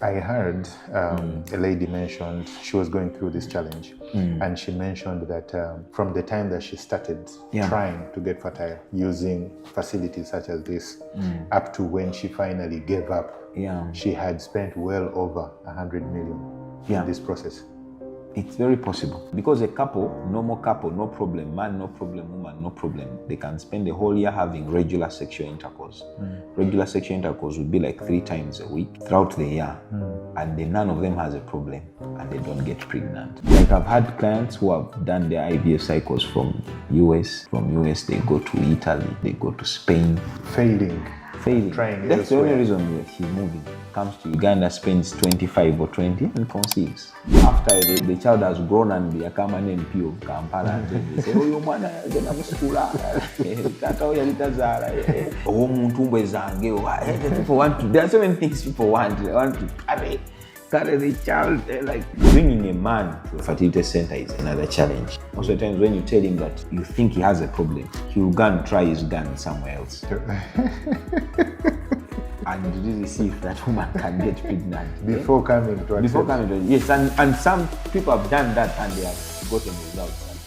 I heard a lady mentioned she was going through this challenge, and she mentioned that from the time that she started trying to get fertile using facilities such as this, up to when she finally gave up, she had spent well over 100 million in this process. It's very possible because a couple, normal couple, no problem, man, no problem, woman, no problem. They can spend the whole year having regular sexual intercourse. Regular sexual intercourse would be like 3 times a week throughout the year, and then none of them has a problem and they don't get pregnant. Like I've had clients who have done their IVF cycles from US. From US, they go to Italy, they go to Spain. Failing. Trying. That's the only reason she's moving. Comes to Uganda, spends 25 or 20 and conceives. After the child has grown and they come an MP of Kampala, and then they say, oh, you man, you're there are so many things people want. They want to carry the child. Like bringing a man to a fertility center is another challenge. Most of the times when you tell him that you think he has a problem, he will go and try his gun somewhere else. And really see if that woman can get pregnant. Before coming to accept. Before coming to yes, and some people have done that and they have gotten results.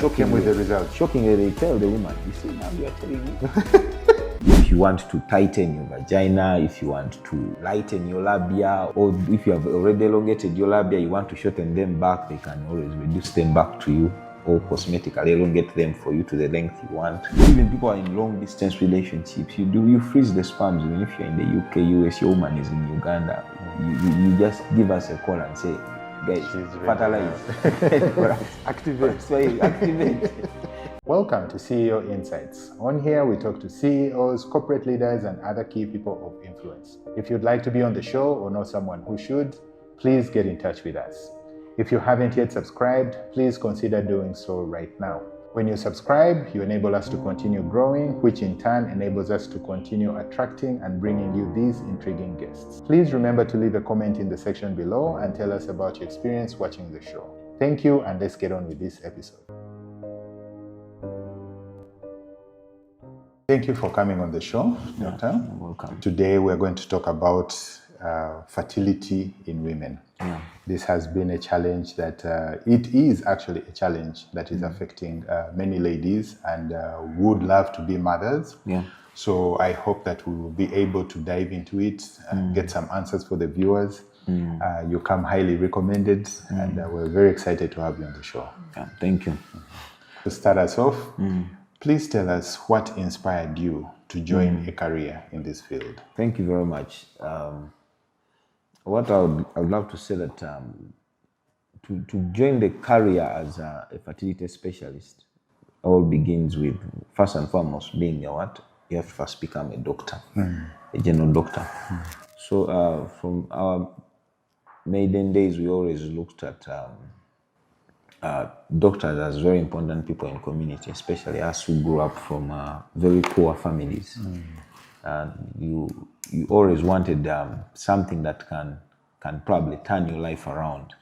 Shocking with the results. Shockingly, they tell the woman, you see, now you are telling me. If you want to tighten your vagina, if you want to lighten your labia, or if you have already elongated your labia, you want to shorten them back, they can always reduce them back to you, or cosmetically elongate them for you to the length you want. Even people are in long distance relationships, you freeze the sperms. Even if you're in the UK, US, your woman is in Uganda, you just give us a call and say, guys, fertilize. Activate. Welcome to CEO Insights. On here, we talk to CEOs, corporate leaders, and other key people of influence. If you'd like to be on the show or know someone who should, please get in touch with us. If you haven't yet subscribed, please consider doing so right now. When you subscribe, you enable us to continue growing, which in turn enables us to continue attracting and bringing you these intriguing guests. Please remember to leave a comment in the section below and tell us about your experience watching the show. Thank you, and let's get on with this episode. Thank you for coming on the show, Doctor. You're welcome. Today we're going to talk about fertility in women. This has been a challenge that, it is actually a challenge that is affecting many ladies and would love to be mothers. So I hope that we will be able to dive into it and get some answers for the viewers. You come highly recommended, and we're very excited to have you on the show. Thank you. To start us off, please tell us what inspired you to join a career in this field. Thank you very much. What I would love to say that to join the career as a fertility specialist all begins with, first and foremost, being a what? You have to first become a doctor, a general doctor. So from our maiden days, we always looked at doctors as very important people in community, especially us who grew up from very poor families. You always wanted something that can probably turn your life around,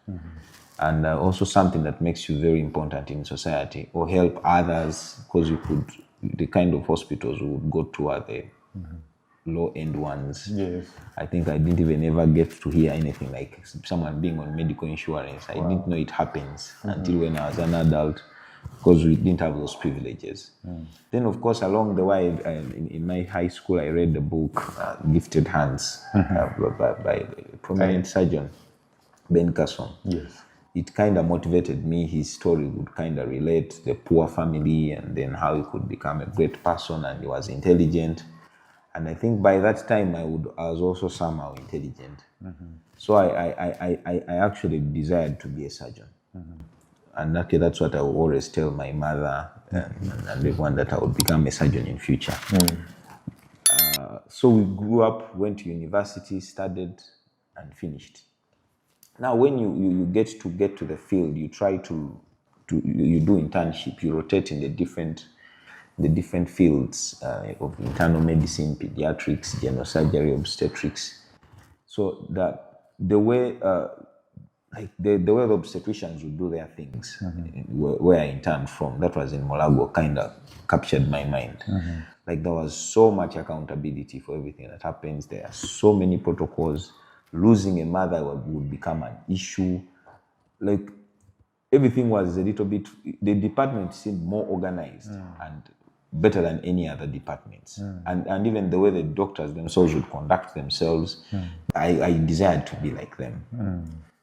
and also something that makes you very important in society or help others, because the kind of hospitals we would go to are the low-end ones. Yes. I think I didn't even ever get to hear anything like someone being on medical insurance. I didn't know it happens until when I was an adult, because we didn't have those privileges. Then, of course, along the way, in my high school, I read the book Gifted Hands by a prominent surgeon, Ben Carson. Yes. It kind of motivated me. His story would kind of relate the poor family and then how he could become a great person, and he was intelligent. And I think by that time, I was also somehow intelligent. So I actually desired to be a surgeon. And that's what I would always tell my mother and everyone, that I would become a surgeon in future. So we grew up, went to university, studied, and finished. Now, when you get to the field, you try to you do internship, you rotate in the different fields of internal medicine, pediatrics, general surgery, obstetrics. So that the way the way the obstetricians would do their things, where I interned from, that was in Molago, kind of captured my mind. Like there was so much accountability for everything that happens. There are so many protocols, losing a mother would become an issue. Like, everything was a little bit, the department seemed more organized and better than any other departments. And even the way the doctors themselves would conduct themselves, I desired to be like them.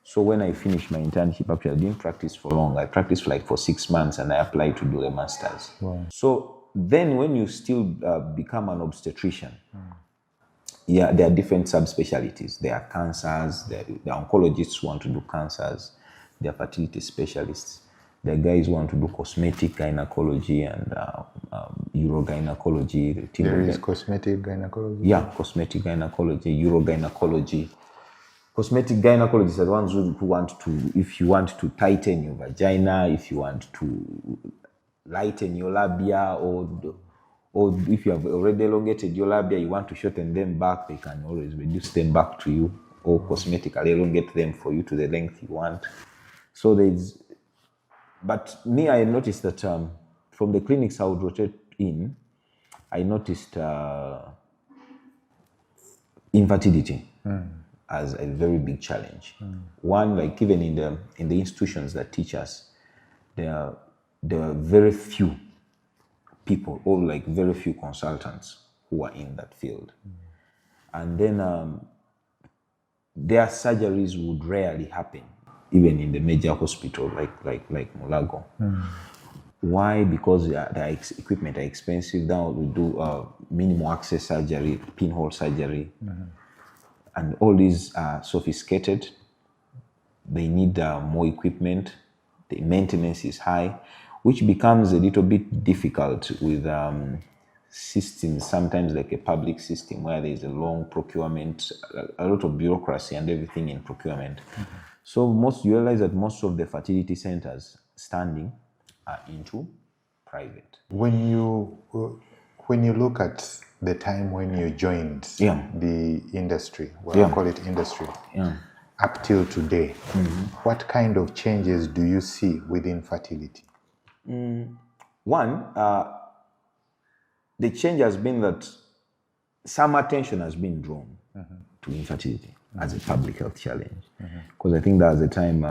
So when I finished my internship, actually, I didn't practice for long. I practiced for 6 months, and I applied to do a master's. Wow. So then when you still become an obstetrician, yeah, there are different subspecialties. There are cancers, the oncologists want to do cancers, there are fertility specialists, there are guys who want to do cosmetic gynecology and urogynecology. There is cosmetic gynecology? Yeah, cosmetic gynecology, urogynecology. Cosmetic gynecologists are the ones who want to, if you want to tighten your vagina, if you want to lighten your labia, or if you have already elongated your labia, you want to shorten them back, they can always reduce them back to you, or cosmetically elongate them for you to the length you want. So but me, I noticed that from the clinics I would rotate in, I noticed infertility as a very big challenge. One, like even in the institutions that teach us, there are very few people, or like very few consultants who are in that field. And then their surgeries would rarely happen, even in the major hospital like Mulago. Why? Because the equipment are expensive. Now we do minimal access surgery, pinhole surgery, and all these are sophisticated. They need more equipment. The maintenance is high, which becomes a little bit difficult with systems, sometimes like a public system where there's a long procurement, a lot of bureaucracy and everything in procurement. So you realize that most of the fertility centers standing are into private. When you look at the time when you joined the industry, I call it industry, up till today, what kind of changes do you see within fertility? One, the change has been that some attention has been drawn to infertility as a public health challenge. Because I think there was a time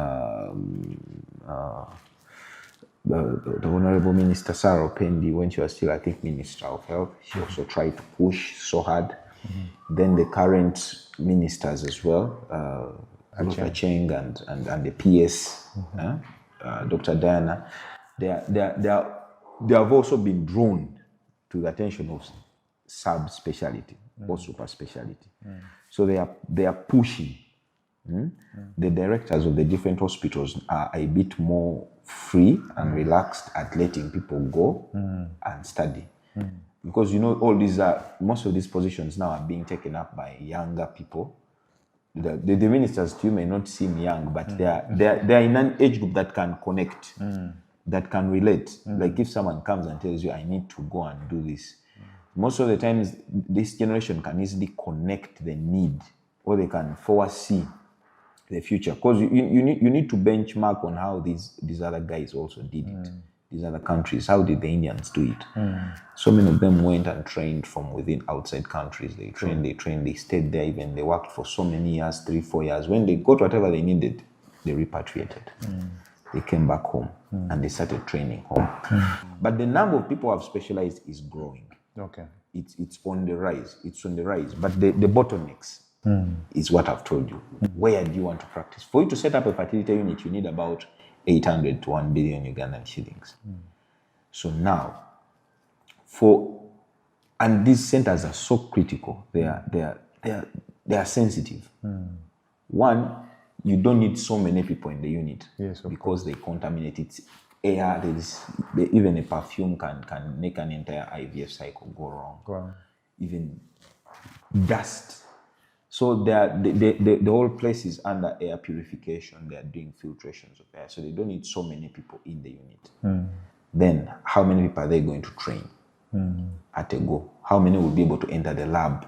the Honorable Minister Sarah Opendi, when she was still, I think, Minister of Health, she also tried to push so hard. Then the current ministers as well, Cheng and the PS, Dr. Diana, they have also been drawn to the attention of subspecialty or super specialty. So they are pushing. The directors of the different hospitals are a bit more free and relaxed at letting people go and study. Because all these most of these positions now are being taken up by younger people. The ministers to you may not seem young, but they are in an age group that can connect, that can relate. Like if someone comes and tells you, I need to go and do this, most of the times this generation can easily connect the need, or they can foresee the future, because you need to benchmark on how these other guys also did it. These other countries, how did the Indians do it? So many of them went and trained from within outside countries. They trained, they stayed there, even they worked for so many years, 3-4 years. When they got whatever they needed, they repatriated. They came back home and they started training home. But the number of people who have specialized is growing. Okay. It's on the rise. It's on the rise. But the bottlenecks is what I've told you. Where do you want to practice? For you to set up a fertility unit, you need about 800 to 1 billion Ugandan shillings. So now, and these centers are so critical. They are sensitive. One, you don't need so many people in the unit, because they contaminate its air. Even a perfume can make an entire IVF cycle go wrong. Wow. Even dust. So the whole place is under air purification. They are doing filtrations of air. So they don't need so many people in the unit. Then how many people are they going to train at a go? How many will be able to enter the lab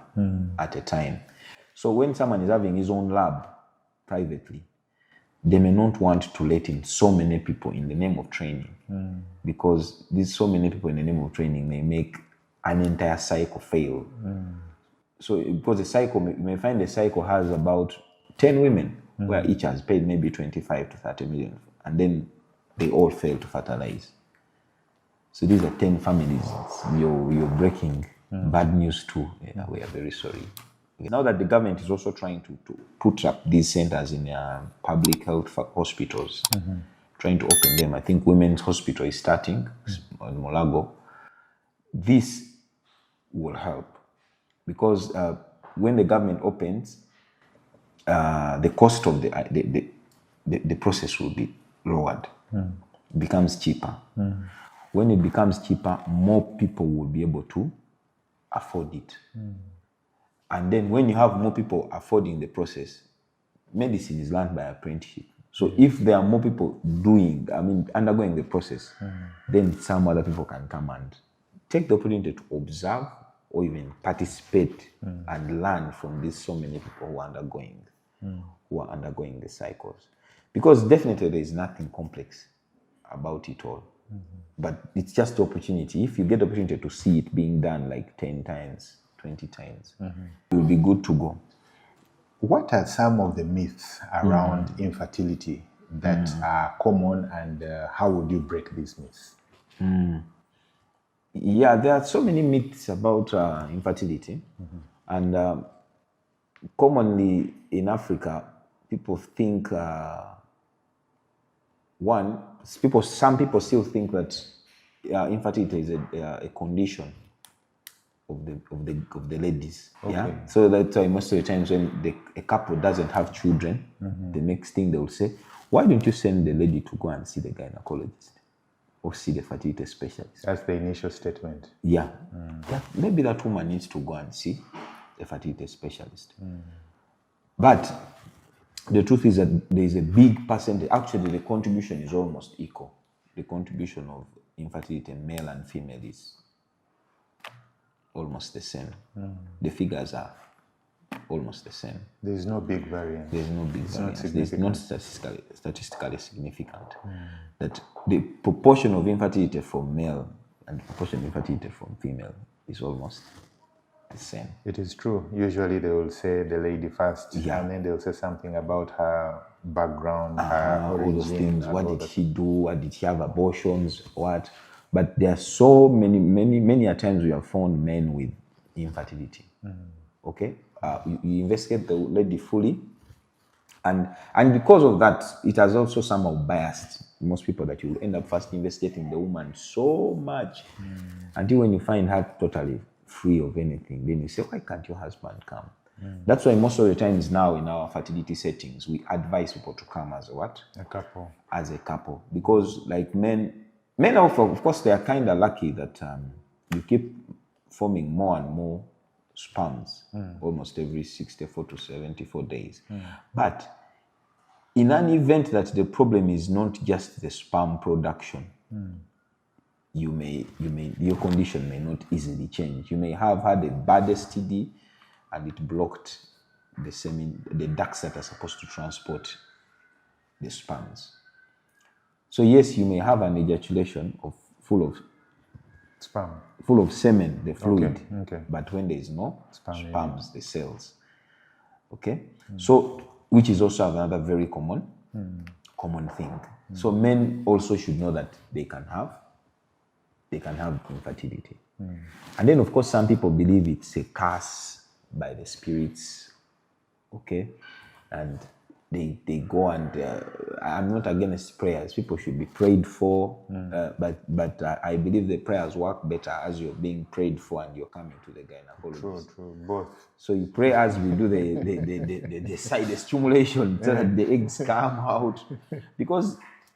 at a time? So when someone is having his own lab privately, they may not want to let in so many people in the name of training, because these so many people in the name of training may make an entire cycle fail. So because the cycle, you may find the cycle has about 10 women where each has paid maybe 25 to 30 million, and then they all fail to fertilize. So these are 10 families you're breaking bad news to. Yeah, we are very sorry. Now that the government is also trying to put up these centers in public health hospitals, trying to open them. I think Women's Hospital is starting in Molago. This will help because when the government opens, the cost of the process will be lowered. It becomes cheaper. When it becomes cheaper, more people will be able to afford it. And then when you have more people affording the process, medicine is learned by apprenticeship. So if there are more people undergoing the process, then some other people can come and take the opportunity to observe or even participate and learn from these so many people who are undergoing the cycles. Because definitely there is nothing complex about it all. But it's just the opportunity. If you get the opportunity to see it being done like 10 times, 20 times, it will be good to go. What are some of the myths around infertility that are common, and how would you break these myths? Yeah, there are so many myths about infertility. And commonly in Africa, people think, some people still think that infertility is a condition of the ladies. Okay. Yeah. So that's why most of the times when a couple doesn't have children, the next thing they will say, why don't you send the lady to go and see the gynecologist or see the fertility specialist? That's the initial statement. Yeah. Maybe that woman needs to go and see a fertility specialist. But the truth is that there is a big percentage. Actually, the contribution is almost equal. The contribution of infertility, male and female, is almost the same. The figures are almost the same. There's no big variance. There's no big variance. It's not statistically significant. That the proportion of infertility from male and the proportion of infertility from female is almost the same. It is true. Usually they will say the lady first, and then they'll say something about her background, her origin, all those things. What did she do? What did she have abortions? What? But there are so many times we have found men with infertility. Okay, you investigate the lady fully, and because of that, it has also somehow biased most people that you will end up first investigating the woman so much until when you find her totally free of anything, then you say, why can't your husband come? That's why most of the times now in our fertility settings, we advise people to come as a couple. As a couple, because like men of course they are kind of lucky that you keep forming more and more sperms almost every 64 to 74 days. But in an event that the problem is not just the sperm production, your condition may not easily change. You may have had a bad STD and it blocked the ducts that are supposed to transport the sperms. So yes, you may have an ejaculation full of sperm, full of semen, the fluid. Okay. But when there is no sperms, the cells. Okay. So, which is also another very common thing. So men also should know that they can have infertility. And then of course some people believe it's a curse by the spirits. Okay. And they go and I'm not against prayers. People should be prayed for, but I believe the prayers work better as you're being prayed for and you're coming to the gynecologist. True, both. So you pray as we do the stimulation so that the eggs come out,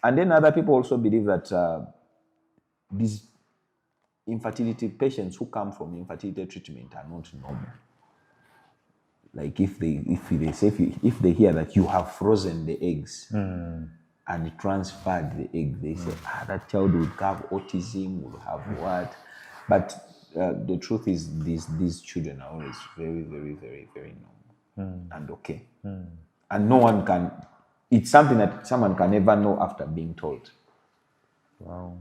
and then other people also believe that these infertility patients who come from infertility treatment are not normal. Like if they hear that you have frozen the eggs and transferred the egg, they say, that child will have autism, will have what? But the truth is these children are always very, very, very, very normal and okay. And no one can, it's something that someone can never know after being told. Wow.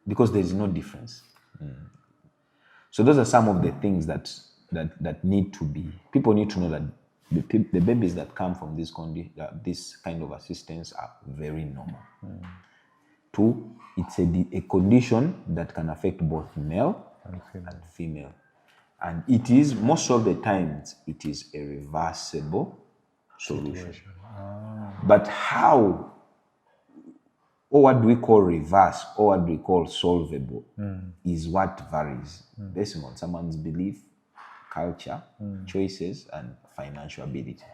Because there is no difference. So those are some of the things that need to be, people need to know that the babies that come from this kind of assistance are very normal. 2, it's a condition that can affect both male and female. And it is, most of the times, it is a reversible solution. But how, or what do we call reverse, or what do we call solvable, is what varies based on someone's belief, culture, choices, and financial ability.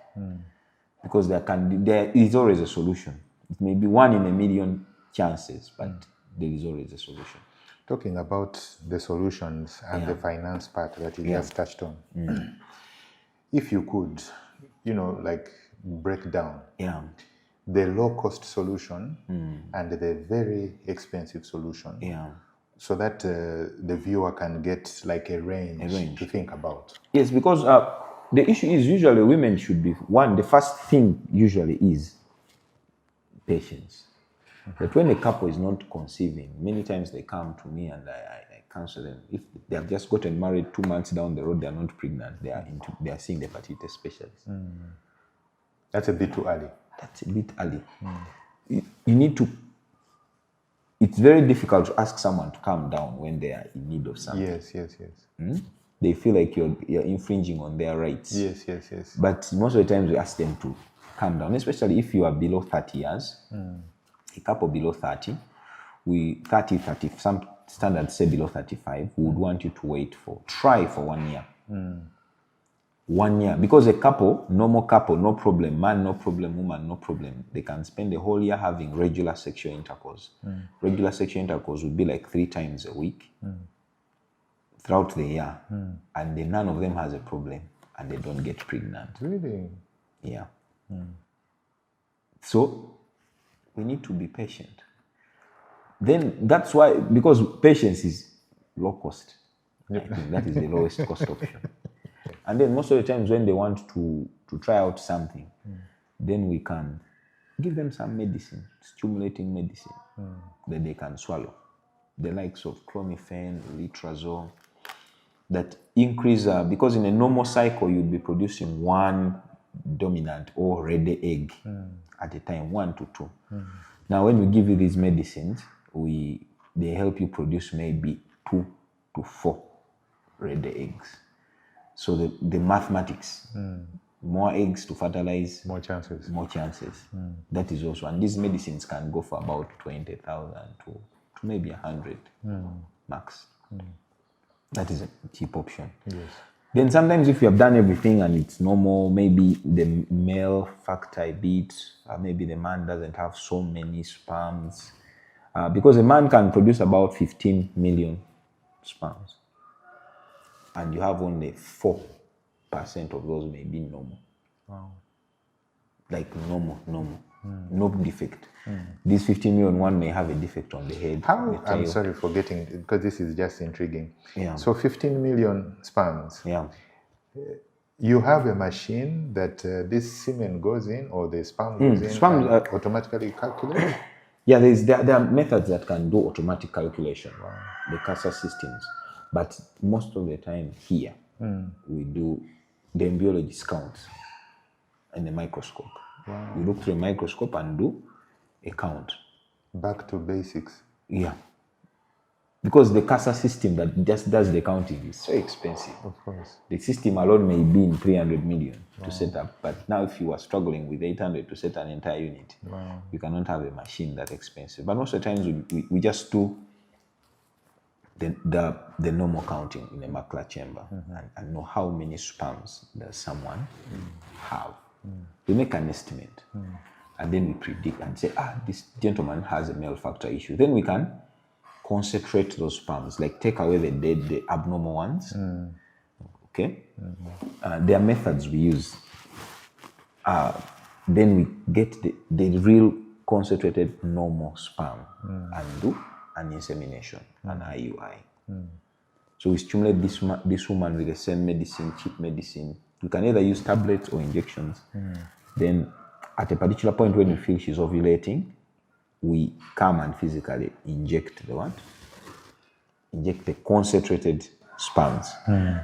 Because there is always a solution. It may be 1 in a million chances, but there is always a solution. Talking about the solutions and the finance part that you just touched on, if you could, like break down the low-cost solution and the very expensive solution, so that the viewer can get like a range to think about. Yes, because the issue is usually women should be, the first thing usually is patience. But when a couple is not conceiving, many times they come to me and I counsel them. If they have just gotten married 2 months down the road, they are not pregnant, they are seeing the fertility specialist. That's a bit too early. That's a bit early. You need to, it's very difficult to ask someone to calm down when they are in need of something. Yes. They feel like you're infringing on their rights. Yes. But most of the times we ask them to calm down, especially if you are below 30 years. A couple below 30, 30, some standards say below 35, we would want you to try for 1 year. 1 year, because a couple, normal couple, no problem, man, no problem, woman, no problem. They can spend the whole year having regular sexual intercourse. Regular sexual intercourse would be like 3 times a week throughout the year. And then none of them has a problem and they don't get pregnant. Really? Yeah. So, we need to be patient. Then that's why, because patience is low cost. I think that is the lowest cost option. And then most of the times when they want to try out something, then we can give them some medicine, stimulating medicine that they can swallow. The likes of clomiphene, letrozole, that increase, because in a normal cycle, you'd be producing 1 dominant or ready egg at a time, 1 to 2. Now, when we give you these medicines, they help you produce maybe 2 to 4 ready eggs. So the mathematics, more eggs to fertilize, more chances. That is also, and these medicines can go for about 20,000 to maybe 100 max. That is a cheap option. Yes. Then sometimes if you have done everything and it's normal, maybe the male factor a bit, maybe the man doesn't have so many sperms, because a man can produce about 15 million sperms, and you have only 4% of those may be normal. Wow. Like normal, no defect. This 15 million one may have a defect on the head. I'm sorry for getting, because this is just intriguing. Yeah. So 15 million sperms. Yeah. You have a machine that this semen goes in, or the sperm goes in, and automatically calculates? Yeah, there are methods that can do automatic calculation. Wow. The CASA systems. But most of the time here, we do the embryology counts in the microscope. Wow. You look through a microscope and do a count. Back to basics. Yeah. Because the CASA system that just does the counting is so expensive. Of course. The system alone may be in 300 million to set up. But now if you are struggling with 800 to set an entire unit, you cannot have a machine that expensive. But most of the times we just do the normal counting in a macular chamber and know how many sperms does someone have. We make an estimate and then we predict and say, this gentleman has a male factor issue. Then we can concentrate those sperms, like take away the dead, the abnormal ones. Okay? There are methods we use. Then we get the real concentrated normal sperm and do an insemination, an IUI. So we stimulate this woman with the same medicine, cheap medicine. You can either use tablets or injections. Then at a particular point when we feel she's ovulating, we come and physically inject the concentrated sperms.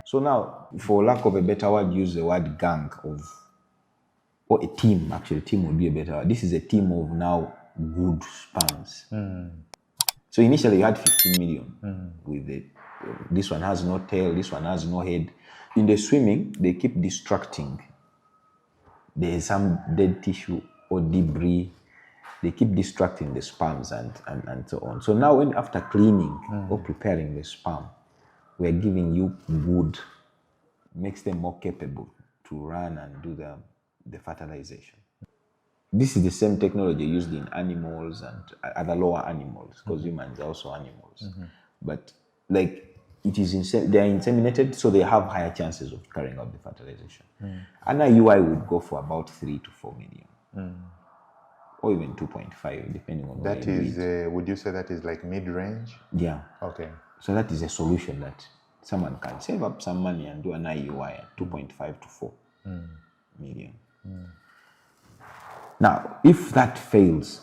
So now, for lack of a better word, use the word gang of or a team, actually, team would be a better word. This is a team of now good sperms. So initially you had 15 million with it. This one has no tail, this one has no head. In the swimming, they keep distracting. There is some dead tissue or debris. They keep distracting the sperms and so on. So now when after cleaning or preparing the sperm, we're giving you good, makes them more capable to run and do the fertilization. This is the same technology used in animals and other lower animals, because humans are also animals. But like it is they are inseminated, so they have higher chances of carrying out the fertilization. An IUI would go for about 3 to 4 million. Or even 2.5, depending on that is, would you say that is like mid-range? Yeah. Okay. So that is a solution that someone can save up some money and do an IUI at 2.5 to 4 million. Now, if that fails,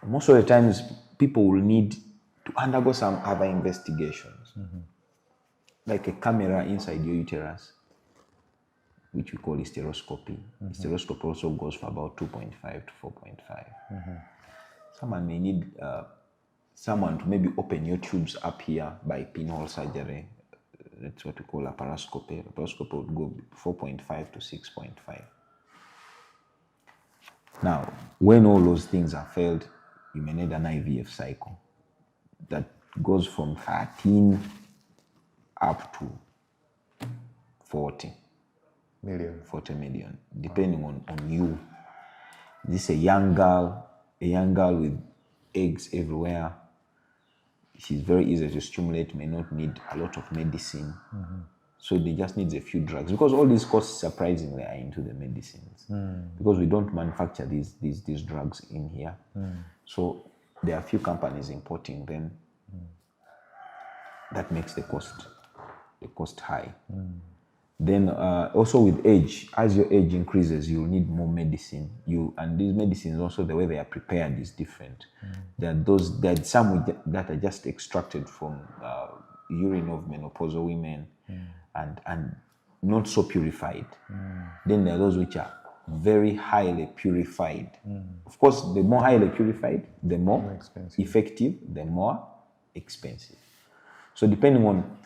most of the times people will need to undergo some other investigations, like a camera inside your uterus, which we call hysteroscopy. Hysteroscopy also goes for about 2.5 to 4.5. Someone may need someone to maybe open your tubes up here by pinhole surgery. That's what we call laparoscopy. Laparoscopy would go 4.5 to 6.5. Now, when all those things are failed, you may need an IVF cycle that goes from 13 up to 40 million, depending on you. This is a young girl with eggs everywhere. She's very easy to stimulate, may not need a lot of medicine. So they just need a few drugs, because all these costs surprisingly are into the medicines, because we don't manufacture these drugs in here. So there are a few companies importing them. That makes the cost high. Then also with age, as your age increases, you'll need more medicine. And these medicines also, the way they are prepared is different. There are some that are just extracted from urine of menopausal women and not so purified. Then there are those which are very highly purified. Of course, the more highly purified, the more effective, the more expensive. So depending on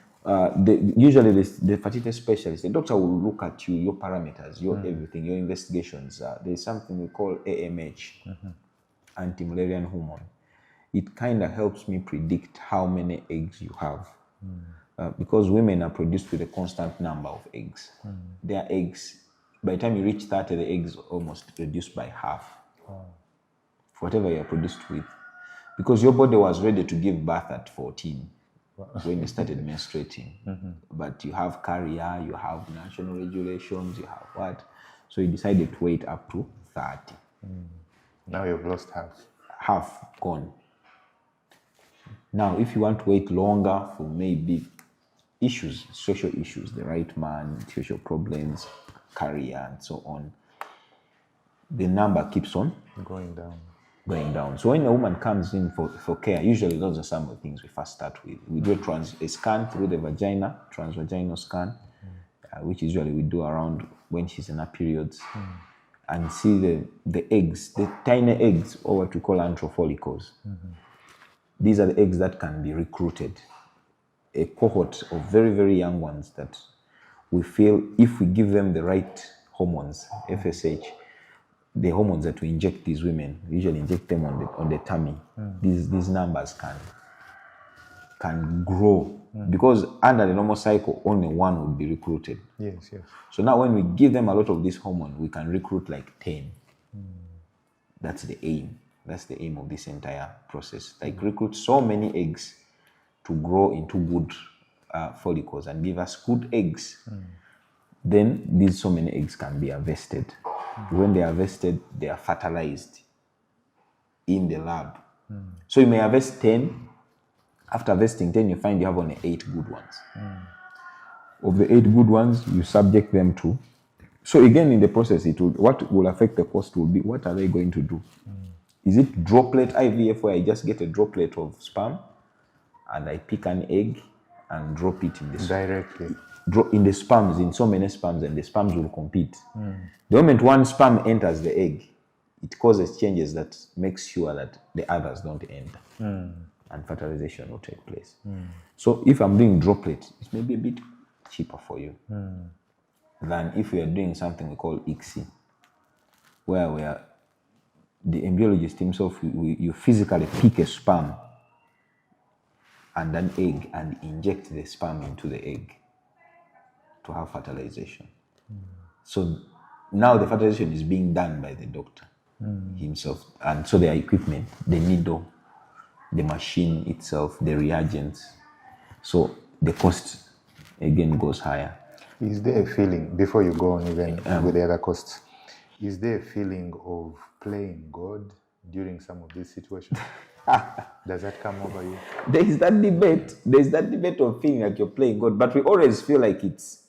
usually the fertility specialist, the doctor will look at you, your parameters, your everything, your investigations. There's something we call AMH, anti-Mullerian hormone. It kind of helps me predict how many eggs you have. Because women are produced with a constant number of eggs. Their eggs, by the time you reach 30, the eggs are almost reduced by half. Whatever you're produced with. Because your body was ready to give birth at 14. When you started menstruating, but you have carrier, you have national regulations, you have what, so you decided to wait up to 30. Now you've lost half gone. Now if you want to wait longer for maybe issues, social issues, the right man, social problems, career and so on, the number keeps on going down. So when a woman comes in for care, usually those are some of the things we first start with. We do a scan through the vagina, transvaginal scan, which usually we do around when she's in her periods, and see the eggs, the tiny eggs, or what we call anthrofollicles. These are the eggs that can be recruited. A cohort of very, very young ones that we feel if we give them the right hormones, FSH, the hormones that we inject these women, we usually inject them on the tummy. These numbers can grow, because under the normal cycle, only one would be recruited. Yes. So now when we give them a lot of this hormone, we can recruit like 10. That's the aim. That's the aim of this entire process. Like recruit so many eggs to grow into good follicles and give us good eggs. Then these so many eggs can be harvested. When they are harvested, they are fertilized in the lab. So you may harvest 10. After harvesting 10, you find you have only 8 good ones. Of the 8 good ones, you subject them to. So again, in the process, what will affect the cost will be, what are they going to do? Is it droplet IVF, where I just get a droplet of sperm and I pick an egg and drop it in the directly? drop in the sperms, in so many sperms, and the sperms will compete. The moment one sperm enters the egg, it causes changes that makes sure that the others don't enter, and fertilization will take place. So if I'm doing droplet, it may be a bit cheaper for you than if we are doing something we call ICSI, where the embryologist himself, you physically pick a sperm and an egg and inject the sperm into the egg to have fertilization. So now the fertilization is being done by the doctor himself. And so the equipment, the needle, the machine itself, the reagents. So the cost again goes higher. Is there a feeling, before you go on even with the other costs, is there a feeling of playing God during some of these situations? Does that come over you? There is that debate. There is that debate of feeling like you're playing God, but we always feel like it's.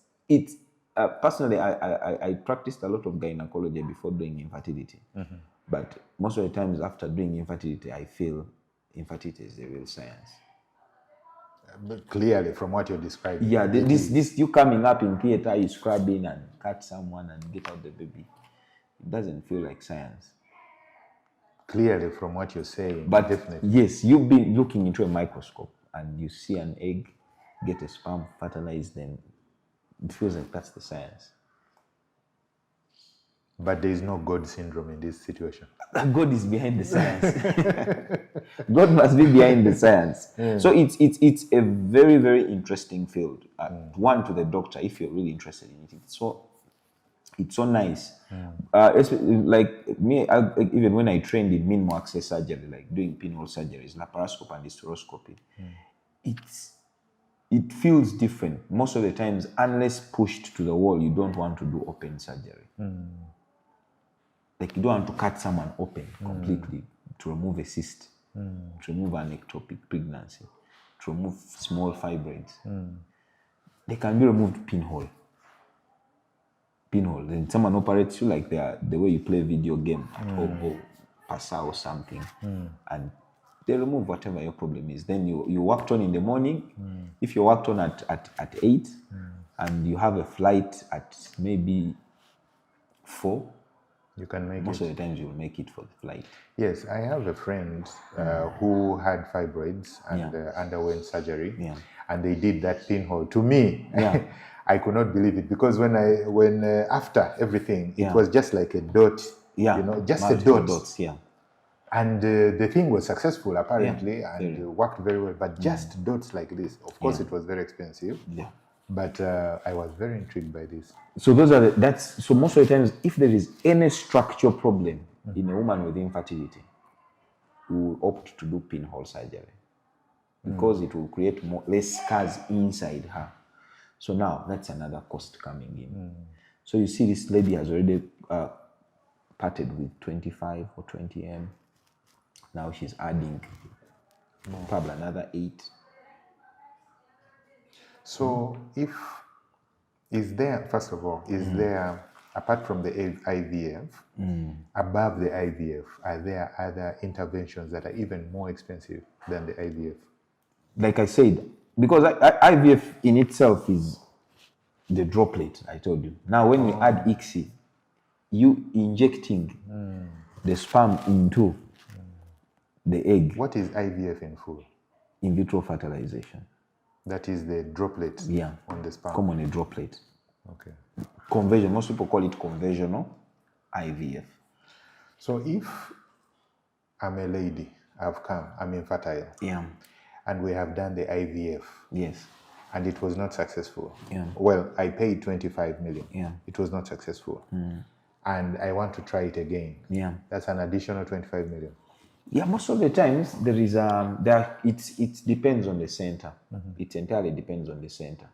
Personally, I practiced a lot of gynecology before doing infertility, but most of the times after doing infertility, I feel infertility is the real science. But clearly, from what you're describing, yeah, this you coming up in theater, you scrubbing and cut someone and get out the baby. It doesn't feel like science. Clearly, from what you're saying, but definitely. Yes, you've been looking into a microscope and you see an egg, get a sperm, fertilized, then it feels like that's the science. But there is no God syndrome in this situation. God is behind the science. God must be behind the science. So it's a very, very interesting field. One, to the doctor, if you're really interested in it. It's so nice. Like me, even when I trained in minimal access surgery, like doing pinhole surgeries, laparoscopy and hysteroscopy, it feels different. Most of the times, unless pushed to the wall, you don't want to do open surgery. Like you don't want to cut someone open completely to remove a cyst, to remove an ectopic pregnancy, to remove small fibroids. They can be removed pinhole. Then someone operates you like the way you play video game at home or Pasa or something, and they remove whatever your problem is. Then you worked on in the morning. If you worked on at 8 and you have a flight at maybe 4, you can make most of the times you'll make it for the flight. Yes, I have a friend who had fibroids and underwent surgery, and they did that pinhole. To me, I could not believe it, because when after everything, it was just like a dot, just a dot. Dots, and the thing was successful apparently, and worked very well. But just dots like this, of course, it was very expensive. But I was very intrigued by this. So so most of the times, if there is any structural problem in a woman with infertility, we will opt to do pinhole surgery because it will create less scars inside her. So now that's another cost coming in. So you see, this lady has already parted with 25 or 20 m. Now she's adding probably another 8. So is there, apart from the IVF, above the IVF, are there other interventions that are even more expensive than the IVF? Like I said, because IVF in itself is the droplet, I told you. Now when we add ICSI, you injecting the sperm into the egg. What is IVF in full? In vitro fertilization. That is the droplet on the sperm? Commonly droplet. Okay. Conversion, most people call it conventional IVF. So if I'm a lady, I've come, I'm infertile. And we have done the IVF. Yes. And it was not successful. Well, I paid 25 million. It was not successful. And I want to try it again. That's an additional 25 million. Most of the times there is it depends on the center. It entirely depends on the center.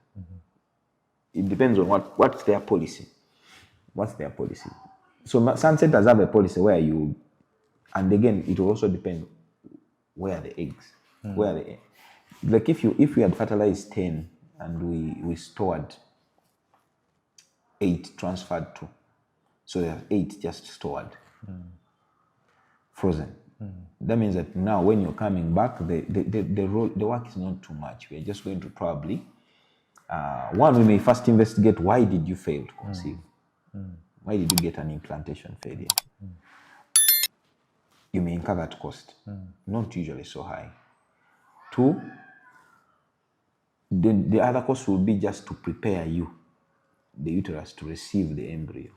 It depends on what's their policy. What's their policy? So some centers have a policy where and again it will also depend where the eggs, like if we had fertilized 10 and we stored 8 transferred to, so there are 8 just stored, frozen. That means that now when you're coming back, the work is not too much. We're just going to probably One, we may first investigate, why did you fail to conceive? Why did you get an implantation failure? You may incur that cost, not usually so high. Two, the other cost will be just to prepare you, the uterus, to receive the embryo.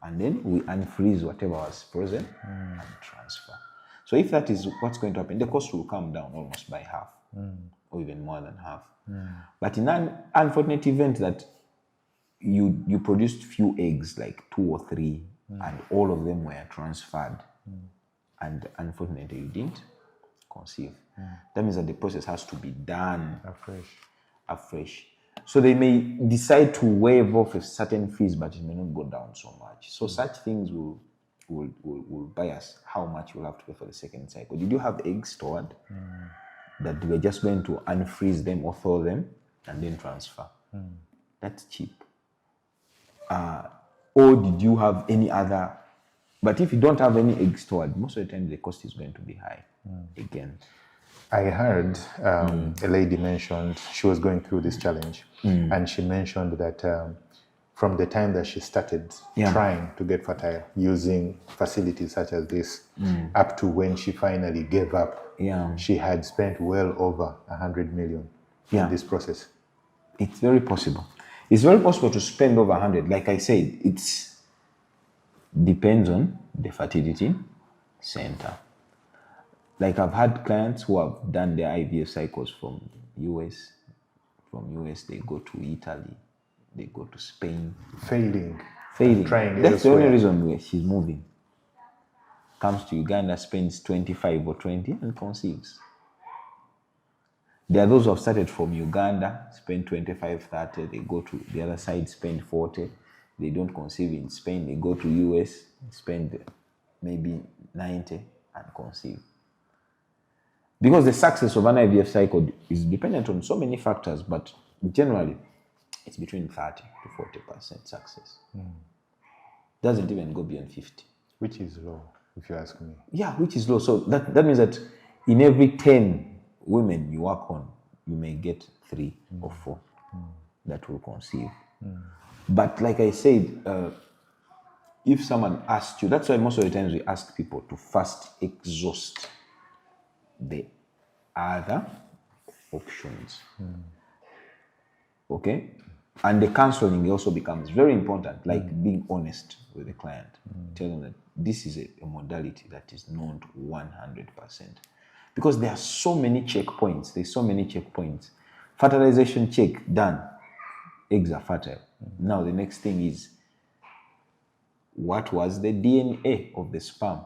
And then we unfreeze whatever was frozen and transfer. So if that is what's going to happen, the cost will come down almost by half, or even more than half. But in an unfortunate event that you produced few eggs, like 2 or 3, and all of them were transferred, and unfortunately you didn't conceive, that means that the process has to be done afresh. So they may decide to waive off a certain fees, but it may not go down so much. So such things will bias how much you'll have to pay for the second cycle. Did you have eggs stored that we're just going to unfreeze them or thaw them and then transfer? That's cheap. Or did you have any other? But if you don't have any eggs stored, most of the time the cost is going to be high again. I heard a lady mentioned she was going through this challenge, and she mentioned that from the time that she started trying to get fertile using facilities such as this, up to when she finally gave up, she had spent well over 100 million in this process. It's very possible. It's very possible to spend over 100. Like I said, it depends on the fertility center. Like I've had clients who have done their IVF cycles from US. From US, they go to Italy, they go to Spain. Failing. Trying That's elsewhere. The only reason where she's moving. Comes to Uganda, spends 25 or 20 and conceives. There are those who have started from Uganda, spend 25, 30, they go to the other side, spend 40. They don't conceive in Spain, they go to US, spend maybe 90 and conceive. Because the success of an IVF cycle is dependent on so many factors, but generally it's between 30 to 40% success. Doesn't even go beyond 50. Which is low, if you ask me. Yeah, which is low. So that means that in every 10 women you work on, you may get 3 or 4 that will conceive. But like I said, if someone asked you, that's why most of the times we ask people to first exhaust the other options. Okay? And the counseling also becomes very important, like being honest with the client. Tell them that this is a modality that is known to 100%. Because there are so many checkpoints. There's so many checkpoints. Fertilization check, done. Eggs are fertile. Now the next thing is, what was the DNA of the sperm?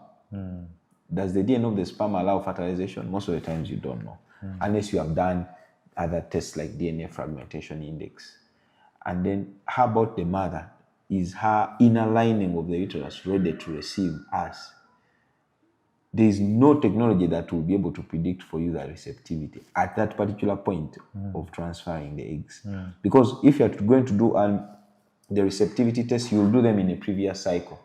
Does the DNA of the sperm allow fertilization? Most of the times you don't know. Unless you have done other tests like DNA fragmentation index. And then how about the mother? Is her inner lining of the uterus ready to receive us? There is no technology that will be able to predict for you the receptivity at that particular point of transferring the eggs. Because if you're going to do the receptivity test, you'll do them in a previous cycle.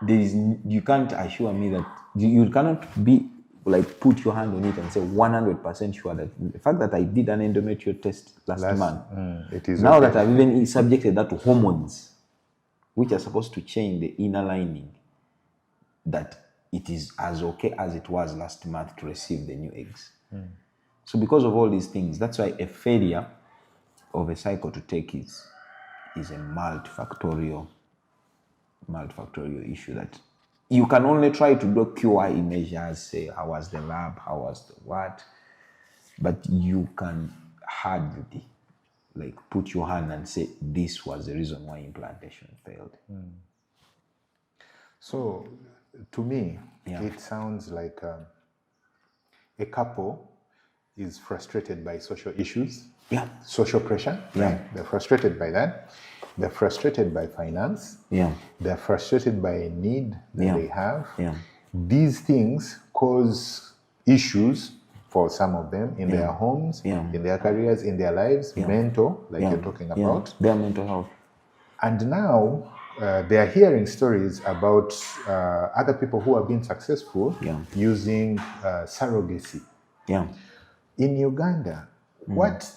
You can't assure me that you cannot be like put your hand on it and say 100% sure that the fact that I did an endometrial test last month, it is now okay. that I've even subjected that to hormones, which are supposed to change the inner lining, that it is as okay as it was last month to receive the new eggs. So because of all these things, that's why a failure of a cycle to take is a multifactorial issue that you can only try to do QI measures, say how was the lab, how was the what, but you can hardly like put your hand and say this was the reason why implantation failed. So to me, it sounds like a couple is frustrated by social issues, social pressure. Right? They're frustrated by that. They're frustrated by finance. They're frustrated by a need that they have. These things cause issues for some of them in their homes, in their careers, in their lives, mental, like you're talking about. Their mental health. And now they are hearing stories about other people who have been successful using surrogacy. In Uganda, what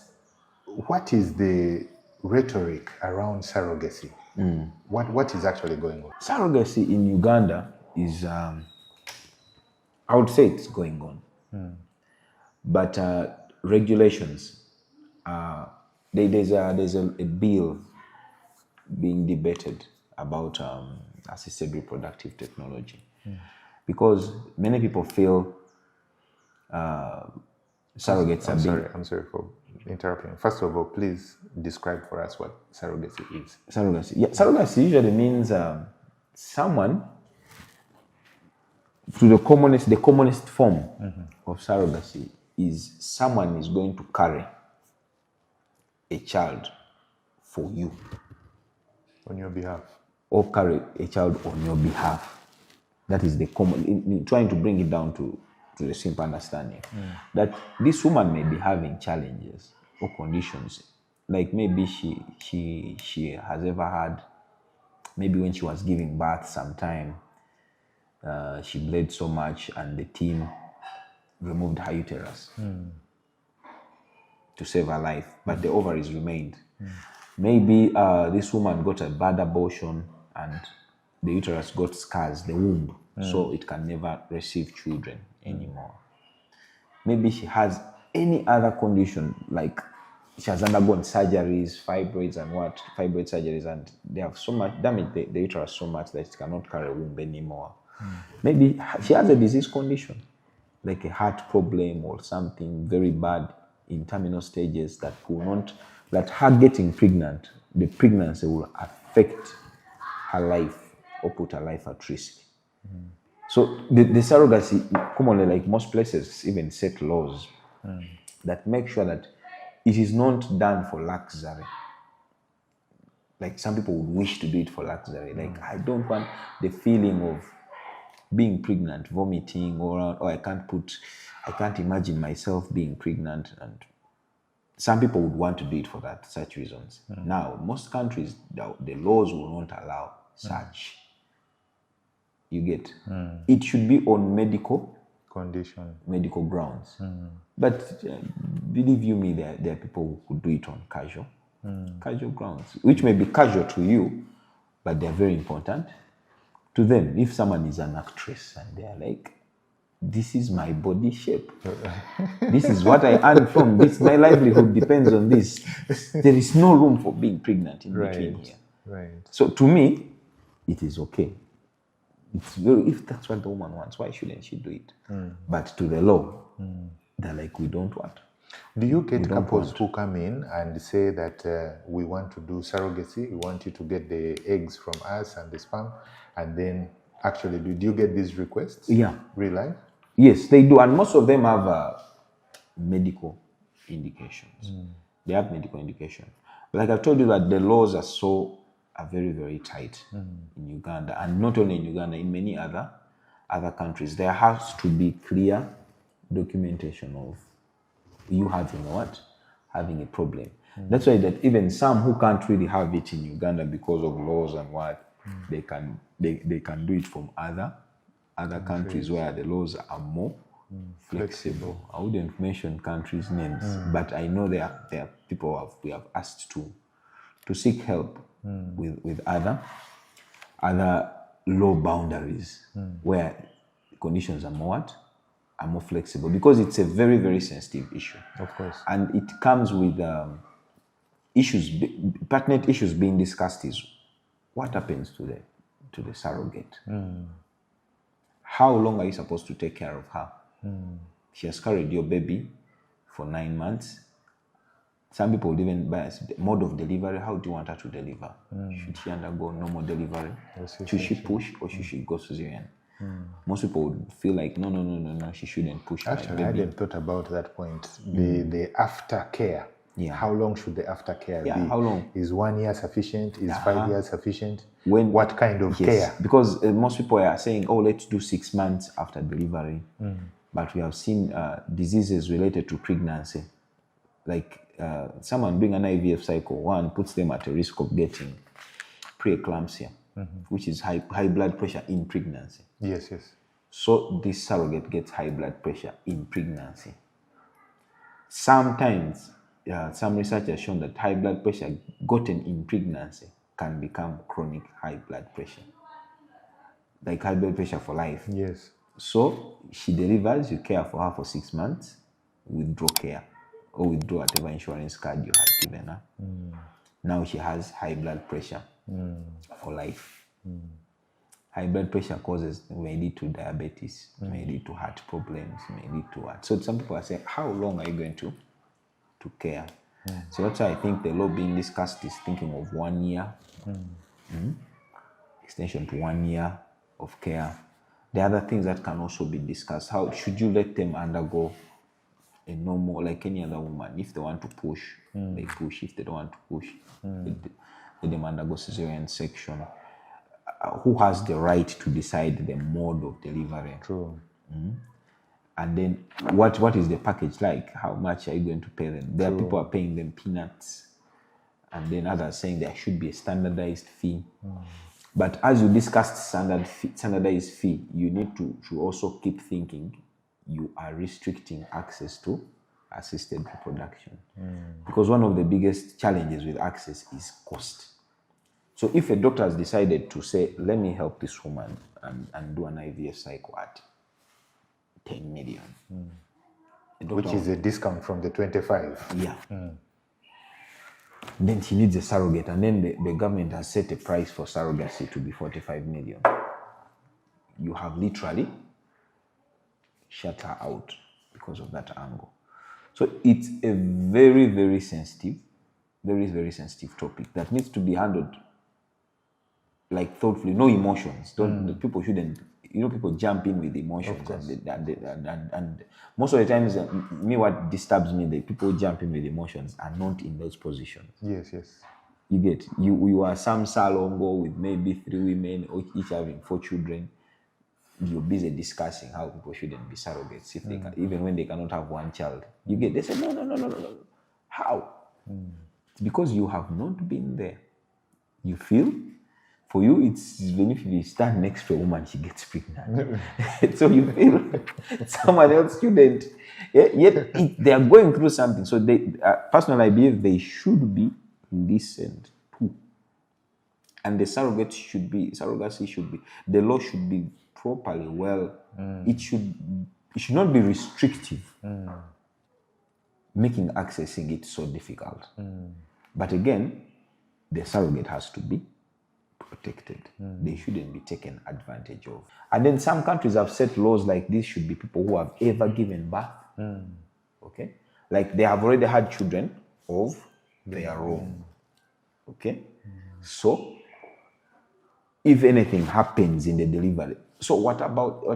what is the rhetoric around surrogacy? What is actually going on? Surrogacy in Uganda is, I would say it's going on. But regulations, there's a bill being debated about assisted reproductive technology. Because many people feel surrogates are being... I'm sorry for interrupting. First of all, please describe for us what surrogacy is. Surrogacy. Yeah, surrogacy usually means someone, through the commonest form of surrogacy is someone is going to carry a child for you. On your behalf. Or carry a child on your behalf. That is the common, in trying to bring it down to the simple understanding. That this woman may be having challenges or conditions. Like maybe she has ever had, maybe when she was giving birth sometime, she bled so much and the team removed her uterus to save her life, but the ovaries remained. Maybe this woman got a bad abortion and the uterus got scars, the womb, so it can never receive children anymore. Maybe she has any other condition, like she has undergone surgeries, fibroid surgeries, and they have so much damage the uterus so much that it cannot carry a womb anymore. Maybe she has a disease condition, like a heart problem or something very bad in terminal stages that her getting pregnant, the pregnancy will affect her life or put her life at risk. So the surrogacy, commonly, like most places, even set laws that make sure that it is not done for luxury. Like some people would wish to do it for luxury. Like I don't want the feeling of being pregnant, vomiting, or I can't imagine myself being pregnant. And some people would want to do it for such reasons. Now, most countries, the laws will not allow such. You get? It should be on medical grounds. But believe you me, there are people who could do it on casual grounds, which may be casual to you, but they're very important to them. If someone is an actress and they're like, this is my body shape, this is what I earn from this, my livelihood depends on this, there is no room for being pregnant in between here. Right. So to me, it is okay. If that's what the woman wants, why shouldn't she do it? But to the law, they're like, we don't want. Do you get couples who come in and say that we want to do surrogacy, we want you to get the eggs from us and the sperm, and then actually do you get these requests? Yeah. Real life? Yes, they do, and most of them have medical indications. They have medical indication. But like I've told you that the laws are very, very tight in Uganda, and not only in Uganda, in many other countries. There has to be clear documentation of you having a problem. That's why that even some who can't really have it in Uganda because of laws and they can do it from other countries where the laws are more flexible. I wouldn't mention countries' names, but I know there are people we have asked to seek help with other law boundaries where conditions are more flexible, because it's a very, very sensitive issue. Of course. And it comes with pertinent issues being discussed is what happens to the surrogate. How long are you supposed to take care of her? She has carried your baby for 9 months. Some people would even bias the mode of delivery. How do you want her to deliver? Should she undergo normal delivery? Should she push or should she go cesarean? Most people would feel like, no, she shouldn't push. Actually, I hadn't thought about that point. The aftercare. Yeah. How long should the aftercare be? How long? Is 1 year sufficient? Is 5 years sufficient? When? What kind of care? Because most people are saying, let's do 6 months after delivery. But we have seen diseases related to pregnancy. Like someone doing an IVF cycle, one puts them at a risk of getting preeclampsia, which is high blood pressure in pregnancy. Yes. So this surrogate gets high blood pressure in pregnancy. Sometimes some research has shown that high blood pressure gotten in pregnancy can become chronic high blood pressure, like high blood pressure for life. Yes. So she delivers, you care for her for 6 months, withdraw care or withdraw whatever insurance card you had given her. Now she has high blood pressure for life. High blood pressure may lead to diabetes, may lead to heart problems, may lead to what. So some people are saying, how long are you going to care? So that's why I think the law being discussed is thinking of 1 year, extension to 1 year of care. The other things that can also be discussed, how should you let them undergo a normal, like any other woman? If they want to push, they push. If they don't want to push, let them undergo cesarean section. Who has the right to decide the mode of delivery? True. And then what is the package like? How much are you going to pay them? There are people are paying them peanuts, and then others saying there should be a standardized fee. But as you discussed standardized fee, you need to also keep thinking you are restricting access to assisted reproduction. Because one of the biggest challenges with access is cost. So if a doctor has decided to say, let me help this woman and do an IVF cycle at 10 million. Which is a discount from the 25. Yeah. Then she needs a surrogate, and then the government has set a price for surrogacy to be 45 million. You have literally shut her out because of that angle. So it's a very, very sensitive topic that needs to be handled like thoughtfully, no emotions. People shouldn't, people jump in with emotions, and most of the times, what disturbs me, the people jump in with emotions are not in those positions. Yes. You get, you are some salongo with maybe 3 women, each having 4 children. You're busy discussing how people shouldn't be surrogates if they can, even when they cannot have 1 child. You get, they say no. How? It's because you have not been there. You feel. For you, it's even if you stand next to a woman, she gets pregnant. So you feel someone else shouldn't. Yet they are going through something. So they, personally, I believe they should be listened to. And the surrogacy should be, the law should be properly well. It should not be restrictive, making accessing it so difficult. But again, the surrogate has to be protected. They shouldn't be taken advantage of. And then some countries have set laws like this should be people who have ever given birth. Okay? Like they have already had children of their own. Okay? So, if anything happens in the delivery, so what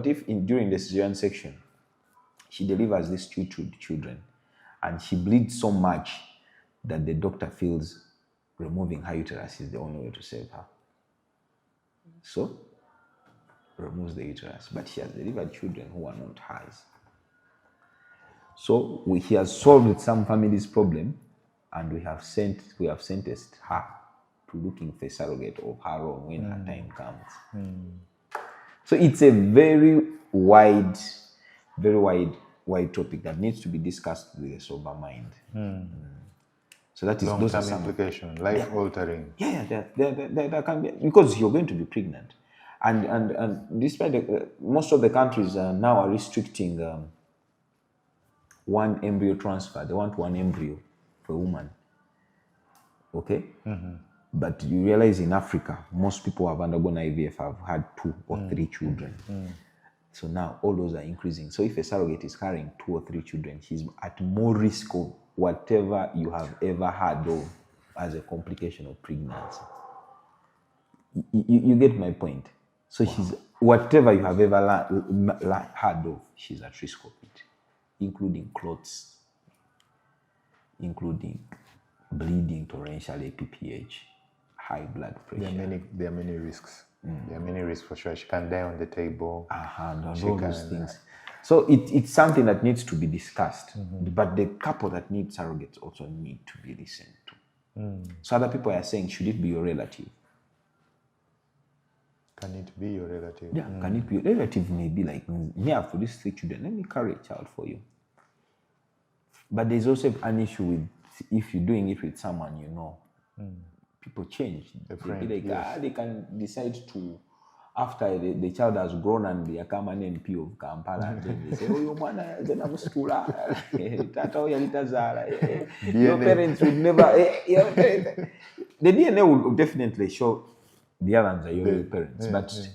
if during the cesarean section, she delivers these 2 children and she bleeds so much that the doctor feels removing her uterus is the only way to save her? So, removes the uterus, but she has delivered children who are not hers. So, he has solved some family's problem, and we have sentenced her to looking for a surrogate of her own when her time comes. So, it's a very wide topic that needs to be discussed with a sober mind. So that is those are some implication, life altering. There can be, because you're going to be pregnant, and despite most of the countries now are restricting 1 embryo transfer. They want 1 embryo per woman. Okay, but you realize in Africa, most people have undergone IVF have had 2 or 3 children. So now all those are increasing. So if a surrogate is carrying 2 or 3 children, she's at more risk of whatever you have ever heard of as a complication of pregnancy. You get my point? So she's, whatever you have ever heard of, she's at risk of it, including clots, including bleeding, torrential APPH, high blood pressure. There are many risks. There are many risks for sure. She can die on the table. And all those things. So it's something that needs to be discussed. But the couple that need surrogates also need to be listened to. So other people are saying, should it be your relative? Can it be your relative? Yeah, can it be your relative? Maybe like, me, I have for these 3 children, let me carry a child for you. But there's also an issue with if you're doing it with someone you know, people change. Friend, They yes. they can decide to, after the child has grown and they become an MP of Kampala, and then they say, oh, your man, your parents would never. The DNA will definitely show the others are your real parents, but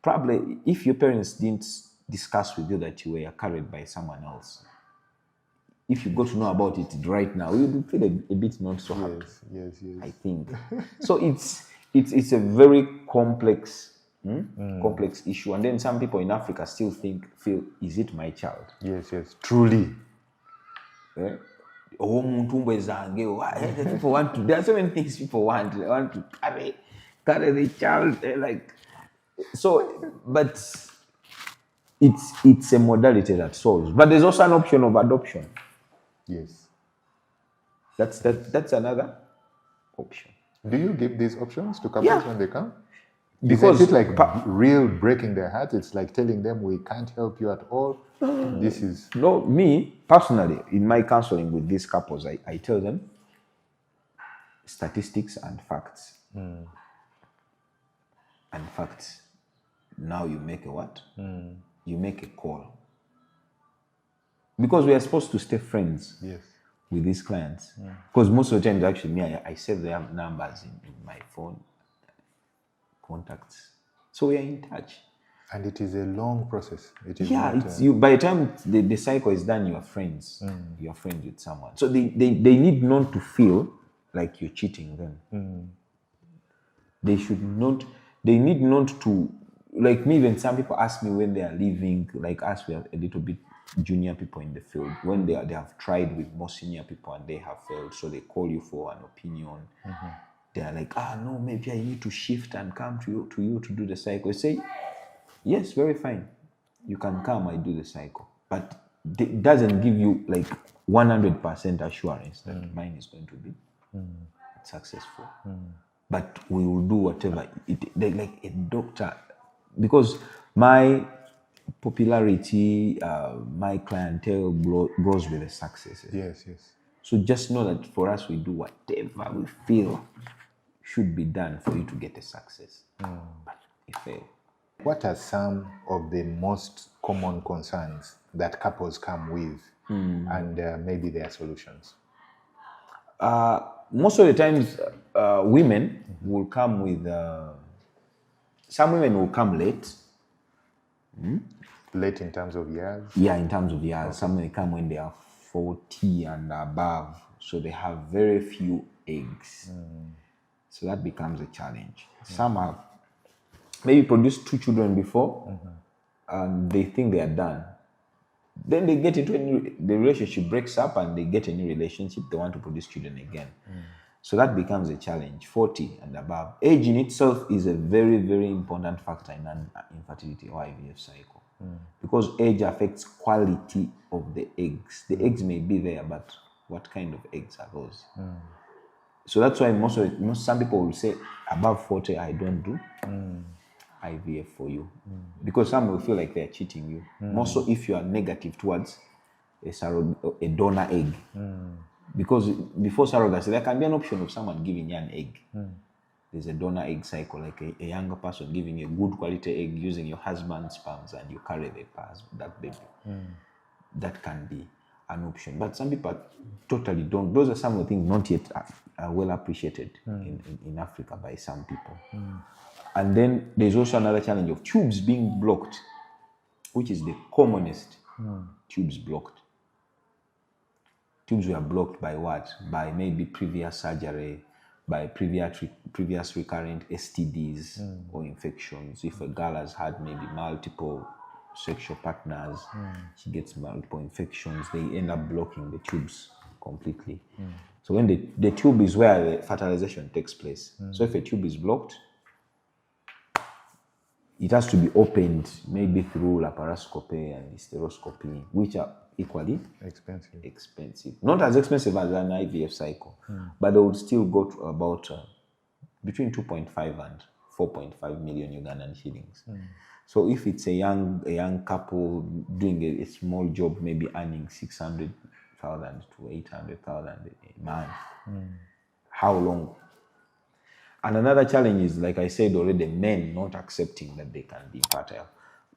probably if your parents didn't discuss with you that you were carried by someone else, if you got to know about it right now, you would feel a bit not so happy. Yes. I think so. It's a very complex complex issue, and then some people in Africa still feel, is it my child? Yes, truly. People want to. There are so many things people want. They want to carry the child, like so. But it's a modality that solves. But there's also an option of adoption. Yes. That's another option. Do you give these options to couples when they come? Because it's like real breaking their heart. It's like telling them we can't help you at all. This is no, me personally in my counseling with these couples, I tell them statistics and facts. And facts. Now you make a what? You make a call. Because we are supposed to stay friends with these clients. Because most of the time, actually, me, I save their numbers in my phone, contacts. So we are in touch. And it is a long process. It is it's you. By the time the cycle is done, you are friends. You are friends with someone. So they need not to feel like you're cheating them. They need not to, like me, when some people ask me when they are leaving, like us, we are a little bit junior people in the field, when they have tried with more senior people and they have failed, so they call you for an opinion. They are like, no, maybe I need to shift and come to you to do the cycle. I say, yes, very fine. You can come, I do the cycle. But it doesn't give you like 100% assurance that mine is going to be successful. But we will do whatever, like a doctor, because my popularity, my clientele grows with the successes. Yes. So just know that for us, we do whatever we feel should be done for you to get a success. But you fail. What are some of the most common concerns that couples come with and maybe their solutions? Most of the times, women will come with... some women will come late. Late in terms of years? Yeah, in terms of years. Okay. Some may come when they are 40 and above. So they have very few eggs. So that becomes a challenge. Some have maybe produced 2 children before and they think they are done. Then they get into the relationship breaks up and they get a new relationship. They want to produce children again. So that becomes a challenge, 40 and above. Age in itself is a very, very important factor in an infertility or IVF cycle. Because age affects quality of the eggs. The eggs may be there, but what kind of eggs are those? So that's why some people will say, above 40, I don't do IVF for you. Because some will feel like they're cheating you. More so if you are negative towards a donor egg. Because before surrogacy, there can be an option of someone giving you an egg. There's a donor egg cycle, like a younger person giving you a good quality egg using your husband's sperms and you carry that baby. That can be an option. But some people totally don't. Those are some of the things not yet well appreciated in Africa by some people. And then there's also another challenge of tubes being blocked, which is the commonest. Tubes blocked. Tubes were blocked by what? By maybe previous surgery, by previous recurrent STDs or infections. If a girl has had maybe multiple sexual partners, she gets multiple infections, they end up blocking the tubes completely. So when the tube is where the fertilization takes place. So if a tube is blocked, it has to be opened maybe through laparoscopy and hysteroscopy, which are equally expensive. Not as expensive as an IVF cycle, but they would still go to about between 2.5 and 4.5 million Ugandan shillings. So if it's a young couple doing a small job, maybe earning 600, 500,000 to 800,000 a month. How long? And another challenge is, like I said already, men not accepting that they can be fertile.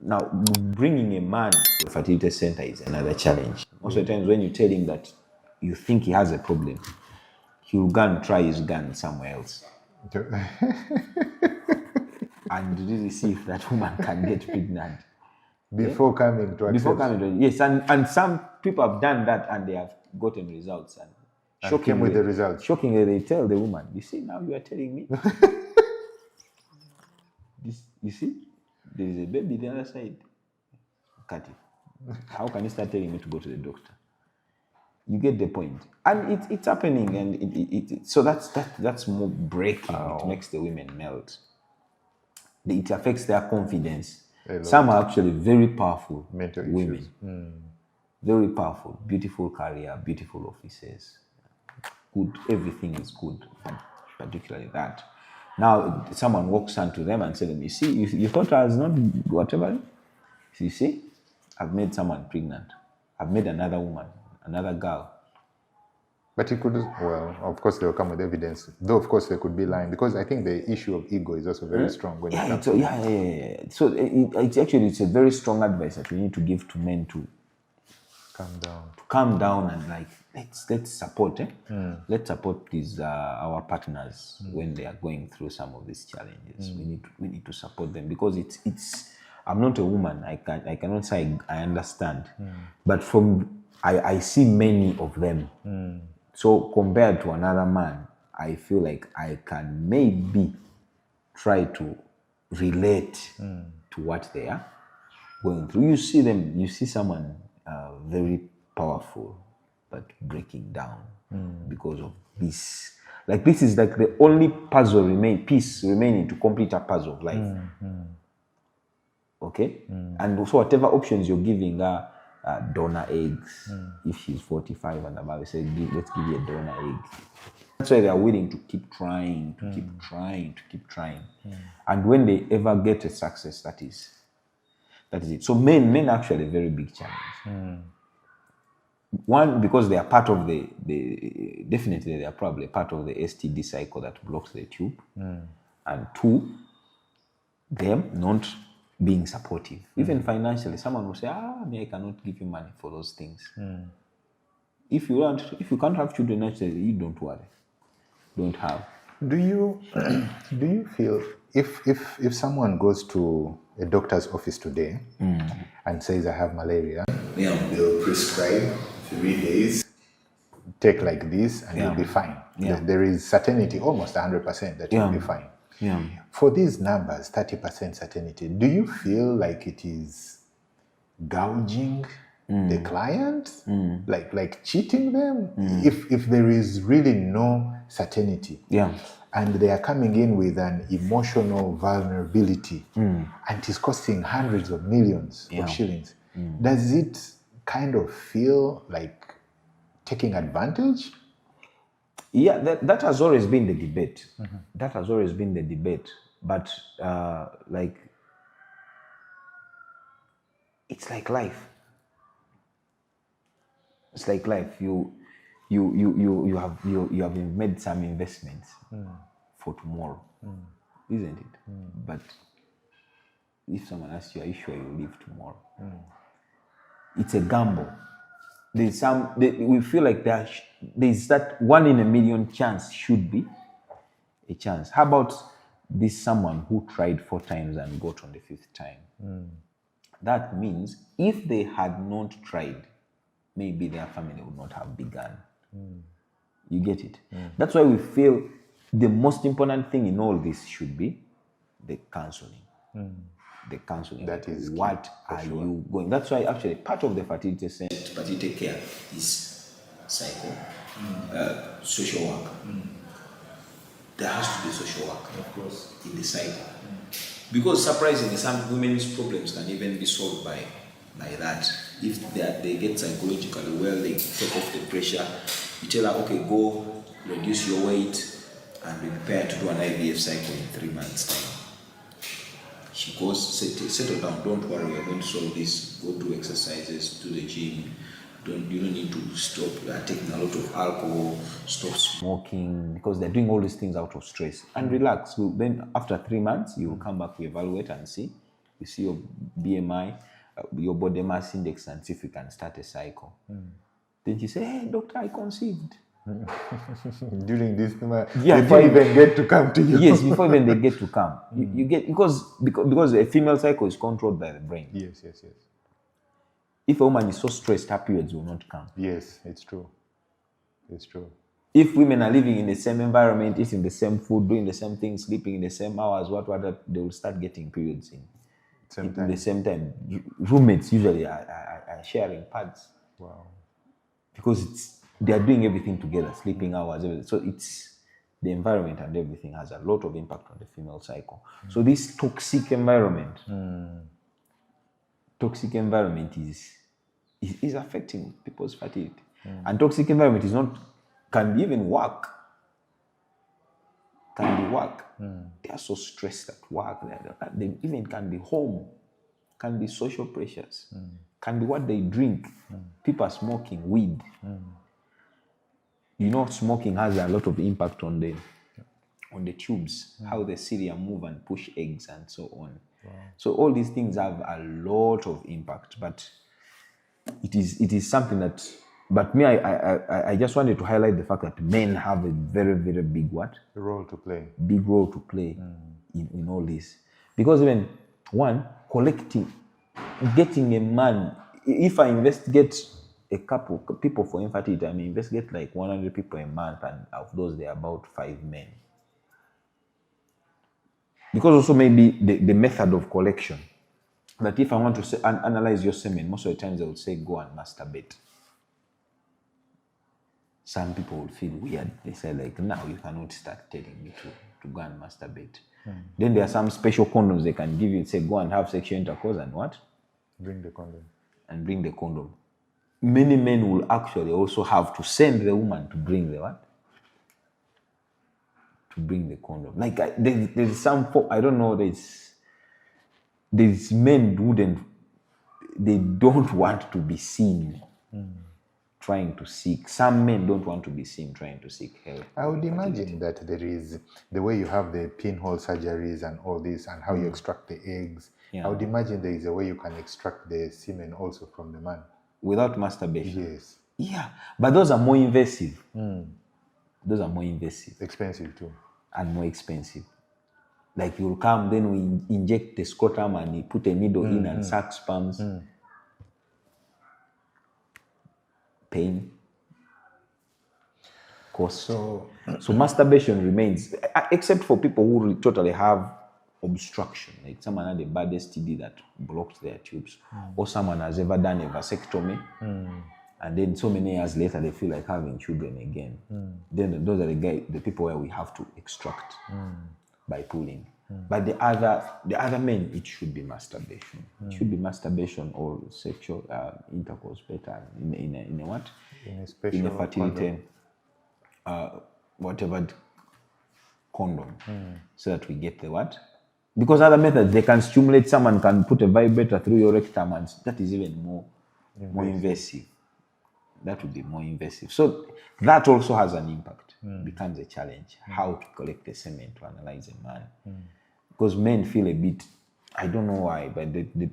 Now, bringing a man to a fertility center is another challenge. Most of the times when you tell him that you think he has a problem, he'll go and try his gun somewhere else. And really see if that woman can get pregnant. Before coming to accept. Before coming to, yes, and some people have done that and they have gotten results. And came with the results. Shockingly, they tell the woman, you see, now you are telling me. You see, there is a baby the other side. Cut it. How can you start telling me to go to the doctor? You get the point. And it's happening, and so that's more breaking. It makes the women melt. It affects their confidence. Some are actually very powerful mental women. Very powerful, beautiful career, beautiful offices. Good, everything is good, particularly that. Now, someone walks onto them and says, you see, you thought I was not whatever. You see, I've made someone pregnant. I've made another woman, another girl. But it could, well, of course, they will come with evidence. Though, of course, they could be lying, because I think the issue of ego is also very strong when it comes to... Yeah. So it's a very strong advice that we need to give to men to calm down and like, let's support, let's support these our partners when they are going through some of these challenges. We need to support them, because it's I'm not a woman. I cannot say I understand, but I see many of them. So compared to another man, I feel like I can maybe try to relate to what they are going through. You see someone very powerful, but breaking down because of this. Like, this is like the only piece remaining to complete a puzzle of life. Okay? And also whatever options you're giving her, donor eggs. If she's 45 and above, we say, let's give you a donor egg. That's why they are willing to keep trying, to keep trying. And when they ever get a success, that is it. So men actually a very big challenge. One, because they are part of definitely they are probably part of the STD cycle that blocks the tube. And two, them not being supportive. Even financially, someone will say, I cannot give you money for those things. If you can't have children naturally, you don't worry. Don't have. Do you feel if someone goes to a doctor's office today and says, I have malaria, they'll prescribe 3 days, take like this, and you'll be fine. There is certainty, almost 100% that you'll be fine. For these numbers, 30% certainty, do you feel like it is gouging the client, like cheating them? If there is really no certainty, and they are coming in with an emotional vulnerability, and it's costing hundreds of millions of shillings, does it kind of feel like taking advantage? Yeah, that has always been the debate. That has always been the debate. But like, it's like life. It's like life. You have made some investments for tomorrow, isn't it? But if someone asks you, are you sure you'll live tomorrow? It's a gamble. We feel like there's that 1 in a million chance should be a chance. How about this someone who tried 4 times and got on the 5th time? That means if they had not tried, maybe their family would not have begun. You get it? That's why we feel the most important thing in all this should be the counseling. The counseling. That is what are you going? That's why actually part of the fertility care is psycho, social work. There has to be social work, of course, in the cycle. Because surprisingly, some women's problems can even be solved by that. If they get psychologically well, they take off the pressure. You tell her, okay, go reduce your weight and be prepared to do an IVF cycle in 3 months' time. She goes, settle down, don't worry, we're going to solve this. Go do exercises, do the gym, You don't need to stop taking a lot of alcohol, stop smoking, because they're doing all these things out of stress. And relax. Then after 3 months, you will come back, we evaluate and see. You see your BMI, your body mass index, and see if we can start a cycle. Then you say, hey, doctor, I conceived. During this time, before even get to come to you. Yes, before even they get to come. You get because a female cycle is controlled by the brain. Yes. If a woman is so stressed, her periods will not come. Yes, it's true. If women are living in the same environment, eating the same food, doing the same things, sleeping in the same hours, they will start getting periods in the same time. Roommates usually are sharing pads. Wow. Because they are doing everything together, sleeping hours, everything. So it's the environment and everything has a lot of impact on the female cycle. So this toxic environment is affecting people's fertility. And toxic environment can even work. They are so stressed at work. They even can be home, can be social pressures, can be what they drink. People are smoking weed. You know, smoking has a lot of impact on the tubes, how the cilia move and push eggs and so on. Wow. So all these things have a lot of impact, but it is something that. But me, I just wanted to highlight the fact that men have a very, very big role to play. Big role to play in all this, because even getting a man. If I investigate a couple people for infertility, I may investigate like 100 people a month, and of those there are about 5 men. Because also maybe the method of collection, that if I want to analyze your semen, most of the times they would say go and masturbate. Some people will feel weird. They say like, now you cannot start telling me to go and masturbate. Then there are some special condoms they can give you. Say go and have sexual intercourse and what? Bring the condom. Many men will actually also have to send the woman to bring the what? To bring the condom. Like there's some folk, I don't know, there's men they don't want to be seen trying to seek. Some men don't want to be seen trying to seek help. I would imagine that there is the way you have the pinhole surgeries and all this, and how you extract the eggs. I would imagine there is a way you can extract the semen also from the man. Without masturbation? Yes. Yeah, but those are more invasive. Expensive too. And more expensive. Like you'll come, then we inject the scrotum and you put a needle in and suck sperms. Pain. Cost. So masturbation remains, except for people who totally have obstruction, like someone had a bad STD that blocked their tubes, or someone has ever done a vasectomy, and then so many years later they feel like having children again. Then those are the people where we have to extract by pulling. But the other men, it should be masturbation. It should be masturbation or sexual intercourse better in a what? In a fertility, whatever condom, so that we get the what? Because other methods, they can stimulate, someone can put a vibrator through your rectum, and that is even more invasive. That would be more invasive. So that also has an impact. Becomes a challenge, how to collect the semen to analyze a man. Because men feel a bit, I don't know why, but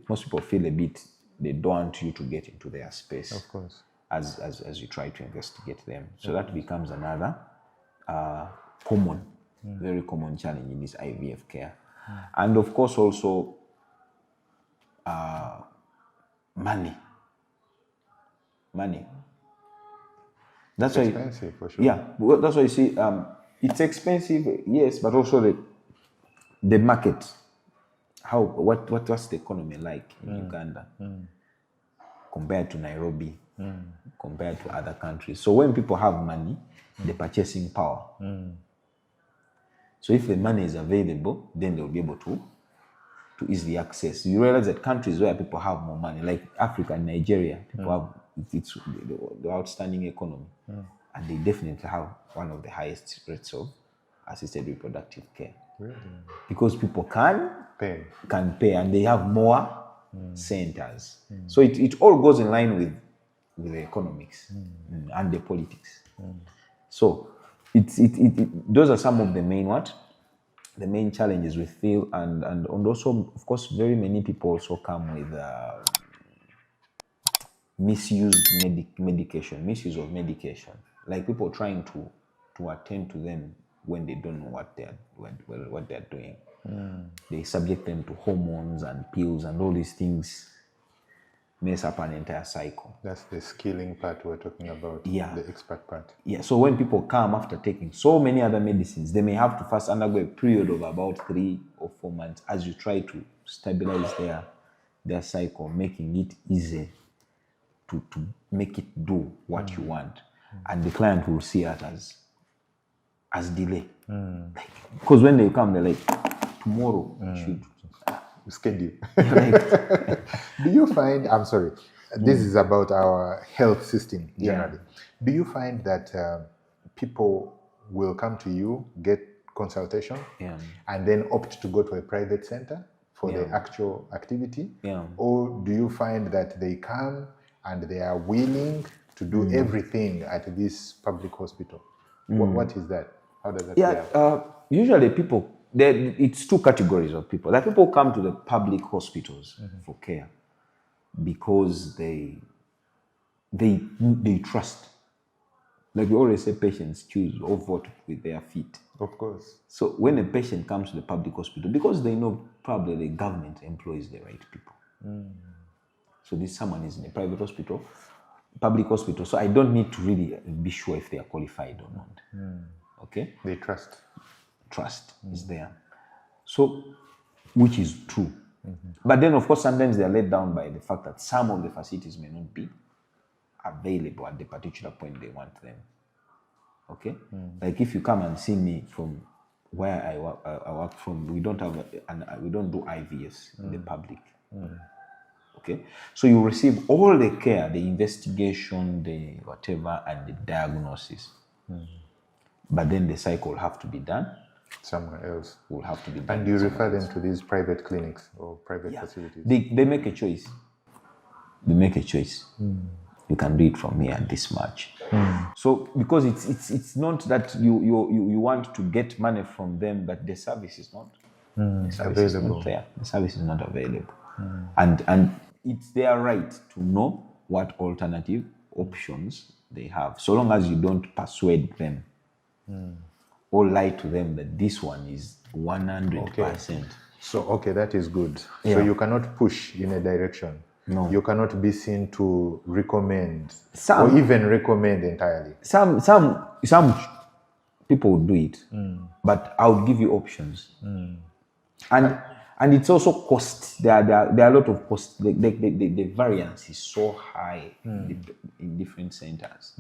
most people feel a bit, they don't want you to get into their space. Of course. As you try to investigate them. So that becomes another very common challenge in this IVF care. And of course also money. That's why expensive for sure. Yeah, well, that's why you see it's expensive, yes, but also the market. What's the economy like in Uganda compared to Nairobi, compared to other countries? So when people have money, the purchasing power. So if the money is available, then they'll be able to easily access. You realize that countries where people have more money, like Africa and Nigeria, people have the outstanding economy, and they definitely have one of the highest rates of assisted reproductive care. Really? Because people can pay, and they have more centers. So it all goes in line with the economics and the politics. So those are some of the main challenges we feel, and also, of course, very many people also come with misuse of medication, like people trying to attend to them when they don't know what they're doing. They subject them to hormones and pills, and all these things mess up an entire cycle. That's the skilling part we're talking about, the expert part. Yeah, so when people come after taking so many other medicines, they may have to first undergo a period of about 3 or 4 months as you try to stabilize their cycle, making it easy to make it do what you want. And the client will see it as delay. Because when they come, they're like, tomorrow should schedule. Do you find, I'm sorry, this is about our health system generally. Do you find that people will come to you, get consultation, and then opt to go to a private center for the actual activity? Or do you find that they come and they are willing to do everything at this public hospital? What is that? How does that play out? Usually people, it's 2 categories of people. Like people come to the public hospitals for care because they trust. Like we always say, patients choose or vote with their feet. Of course. So when a patient comes to the public hospital, because they know probably the government employs the right people. So this someone is in a private hospital, public hospital, so I don't need to really be sure if they are qualified or not. Okay? They trust. Trust is there. So, which is true. But then, of course, sometimes they are let down by the fact that some of the facilities may not be available at the particular point they want them. Okay? Like if you come and see me from where I work from, we don't do IVS in the public. Okay? So you receive all the care, the investigation, the whatever, and the diagnosis. But then the cycle will have to be done somewhere else. Will have to be done. And you refer them to these private clinics or private facilities? They make a choice. They make a choice. You can do it from here at this much. So because it's not that you want to get money from them, but the service is not available. Is not there. The service is not available. And it's their right to know what alternative options they have, so long as you don't persuade them or lie to them that this one is 100%. So, that is good. So you cannot push in a direction. No. You cannot be seen to recommend or even recommend entirely. Some people would do it, but I would give you options. And it's also cost. There are a lot of cost. The variance is so high in different centers.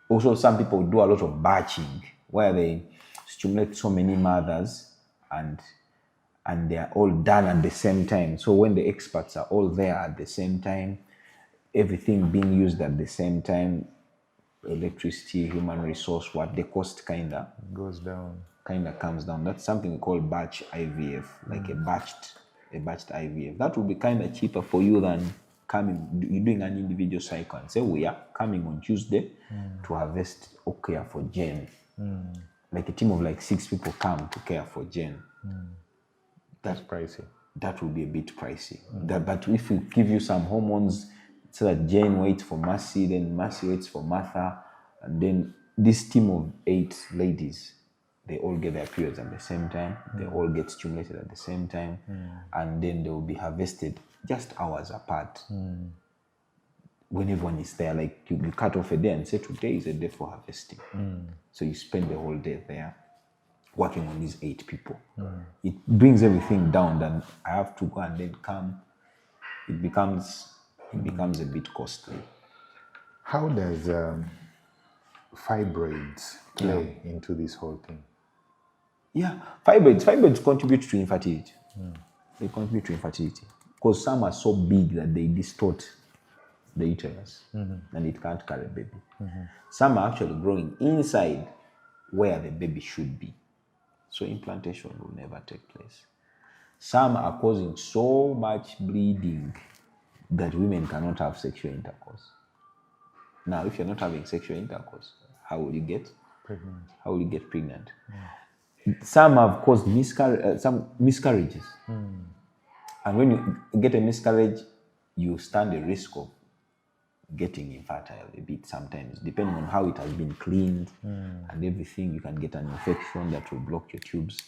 Also, some people do a lot of batching, where they stimulate so many mothers and they are all done at the same time. So when the experts are all there at the same time, everything being used at the same time, electricity, human resource, the cost kinda goes down. Kinda comes down. That's something called batch IVF, like a batched IVF. That would be kinda cheaper for you than you're doing an individual cycle and say, we are coming on Tuesday to harvest or care for Jen. Like a team of like 6 people come to care for Jen. That's pricey. That will be a bit pricey. But if we give you some hormones so that Jane waits for Mercy, then Mercy waits for Martha, and then this team of 8 ladies, they all get their periods at the same time, they all get stimulated at the same time, and then they will be harvested just hours apart. When everyone is there, like you cut off a day and say today is a day for harvesting. So you spend the whole day there working on these 8 people. It brings everything down, then I have to go and then come. It becomes a bit costly. How does fibroids play into this whole thing? Fibroids contribute to infertility. They contribute to infertility because some are so big that they distort the uterus and it can't carry a baby. Some are actually growing inside where the baby should be. So implantation will never take place. Some are causing so much bleeding that women cannot have sexual intercourse. Now, if you're not having sexual intercourse, how will you get Pregnant. How will you get pregnant? Some have caused some miscarriages. And when you get a miscarriage, you stand a risk of getting infertile a bit sometimes, depending on how it has been cleaned and everything. You can get an infection that will block your tubes.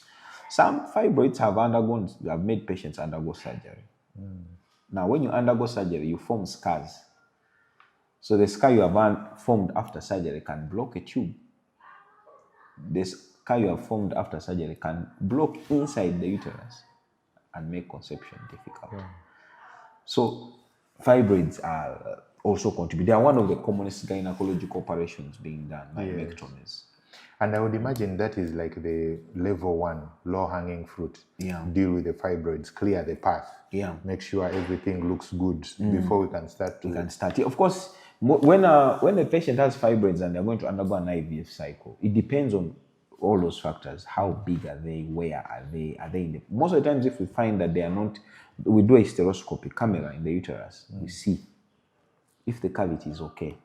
Some fibroids have made patients undergo surgery. Now, when you undergo surgery, you form scars. So the scar you have formed after surgery can block a tube. The scar you have formed after surgery can block inside the uterus and make conception difficult. So fibroids are also contribute. They are one of the commonest gynecological operations being done, myomectomies. And I would imagine that is like the level 1, low-hanging fruit. Deal with the fibroids, clear the path. Make sure everything looks good before we can start to... Of course, when a patient has fibroids and they're going to undergo an IVF cycle, it depends on all those factors. How big are they? Where are they? Are they in the... Most of the times, if we find that they are not, we do a hysteroscopy camera in the uterus. We see if the cavity is okay.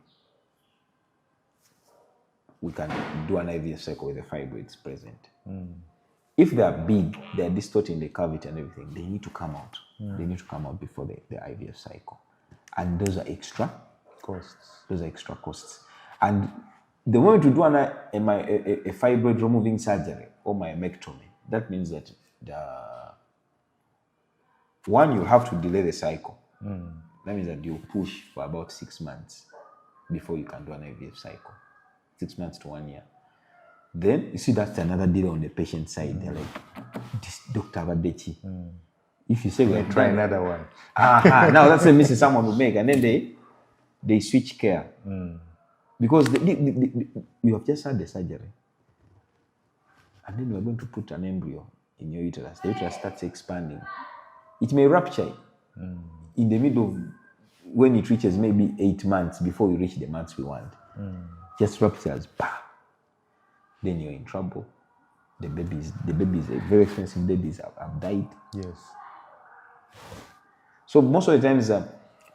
We can do an IVF cycle with the fibroids present. If they are big, they are distorting the cavity and everything, they need to come out. They need to come out before the IVF cycle. And those are extra costs. And the moment we do a fibroid removing surgery or myomectomy, that means that you have to delay the cycle. That means that you push for about 6 months before you can do an IVF cycle. 6 months to 1 year. Then you see that's another deal on the patient side. They're like, this Dr. Vadechi. If you say we'll try another one. Now that's a mistake someone will make, and then they switch care. Because you have just had the surgery. And then we're going to put an embryo in your uterus. The uterus starts expanding. It may rupture in the middle of when it reaches maybe 8 months before we reach the months we want. Just ruptures, bah. Then you're in trouble. The babies, very expensive babies have died. Yes. So most of the times,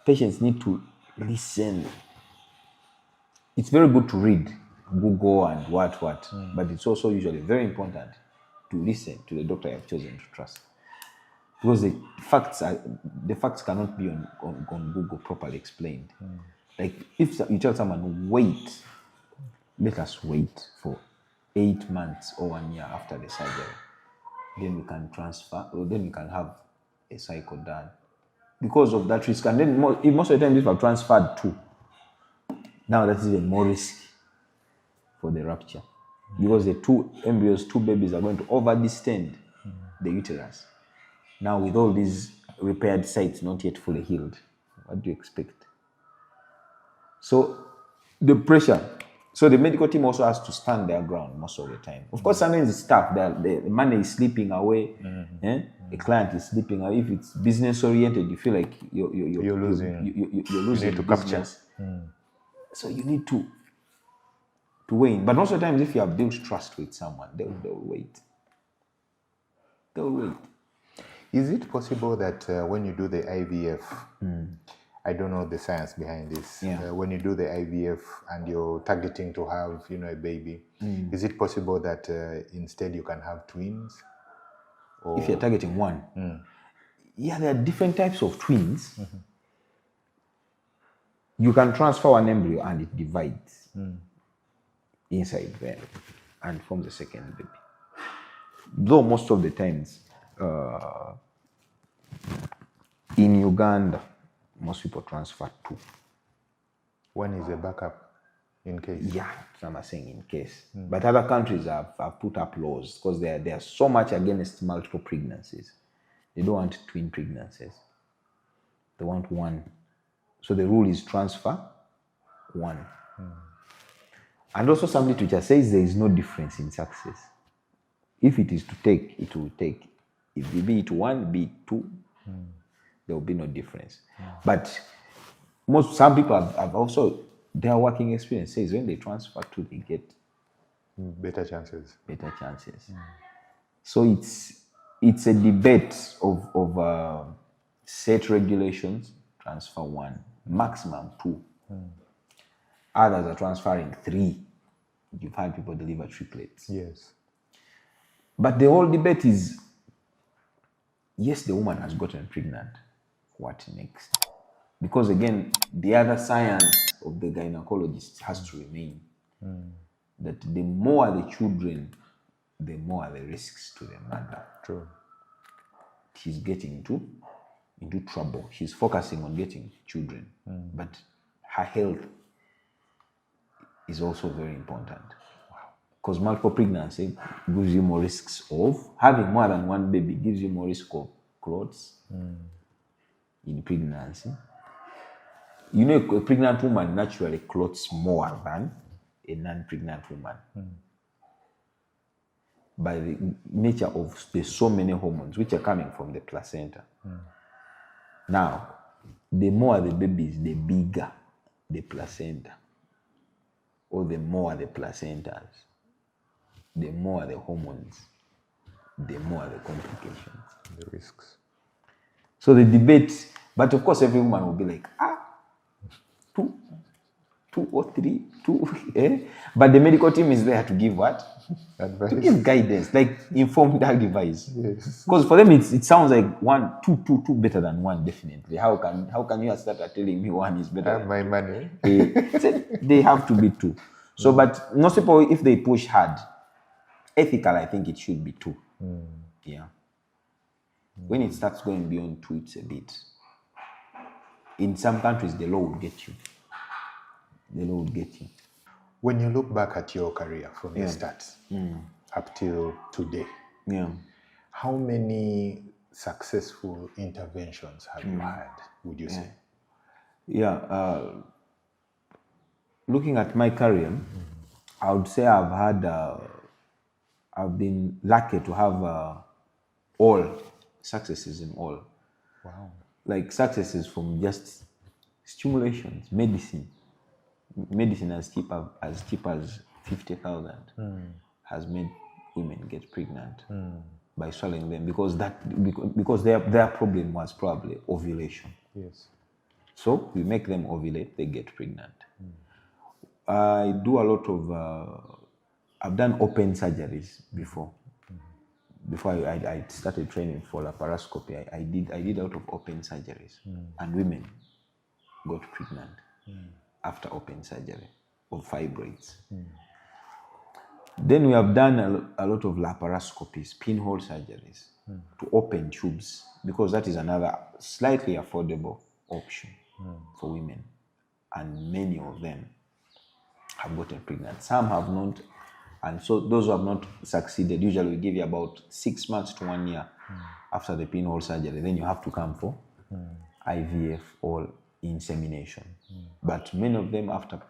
patients need to listen. It's very good to read, Google and what, but it's also usually very important to listen to the doctor you have chosen to trust. Because the facts cannot be on Google properly explained. Like if you tell someone, wait, let us wait for 8 months or 1 year after the surgery, then we can transfer, or then we can have a cycle done. Because of that risk, and then most of the time, if I've transferred 2, now that's even more risky for the rupture. Because the 2 babies are going to over-distend the uterus. Now with all these repaired sites not yet fully healed, what do you expect? So the pressure. So the medical team also has to stand their ground most of the time. Of course, sometimes it's tough. The money is slipping away. The client is slipping away. If it's business oriented, you feel like you're losing. You're losing. You need to capture. So you need to weigh in. But most of the times, if you have built trust with someone, they'll wait. They'll wait. Is it possible that when you do the IVF, I don't know the science behind this. When you do the IVF and you're targeting to have, a baby, is it possible that instead you can have twins? Or... If you're targeting one, there are different types of twins. You can transfer one embryo and it divides inside there and forms a second baby. Though most of the times in Uganda, most people transfer 2. One is a backup in case. Yeah, some are saying in case. But other countries have put up laws because they are so much against multiple pregnancies. They don't want twin pregnancies. They want 1. So the rule is transfer 1. And also some literature says there is no difference in success. If it is to take, it will take. If it be it 1, be it 2, there will be no difference. But some people have also, their working experience says when they transfer 2, they get better chances. So it's a debate of set regulations, transfer 1, maximum 2. Others are transferring 3. You've had people deliver triplets. Yes. But the whole debate is, yes, the woman has gotten pregnant. What next? Because again, the other science of the gynecologist has to remain that the more the children, the more the risks to the mother. True. She's getting into trouble. She's focusing on getting children, but her health is also very important. Because multiple pregnancy gives you more risks of having more than one baby, gives you more risk of clots in pregnancy. You know, a pregnant woman naturally clots more than a non-pregnant woman. By the nature of the so many hormones which are coming from the placenta. Now, the more the babies, the bigger the placenta, or the more the placentas, the more the hormones, the more the complications. The risks. So the debate, but of course every woman will be like, 2 or 3, 2, eh? But the medical team is there to give what? Advice. To give guidance, like informed advice. Yes. Because for them it sounds like 2 better than 1, definitely. How can you start telling me 1 is better? Have my money. They have to be 2. So, but most people, if they push hard, ethical, I think it should be 2. Yeah. When it starts going beyond 2, it's a bit. In some countries, the law will get you. The law will get you. When you look back at your career from the start up till today, how many successful interventions have you had, would you say? Looking at my career, I would say I've been lucky to have all successes in all. Wow. Like successes from just stimulations, medicine as cheap as 50,000 has made women get pregnant by swallowing them because their problem was probably ovulation. Yes. So we make them ovulate, they get pregnant. I do a lot of I've done open surgeries before. Before I started training for laparoscopy, I did a lot of open surgeries, and women got pregnant after open surgery of fibroids. Then we have done a lot of laparoscopies, pinhole surgeries, to open tubes, because that is another slightly affordable option for women, and many of them have gotten pregnant. Some have not. And so those who have not succeeded, usually we give you about 6 months to 1 year after the pinhole surgery. Then you have to come for IVF or insemination. But many of them, after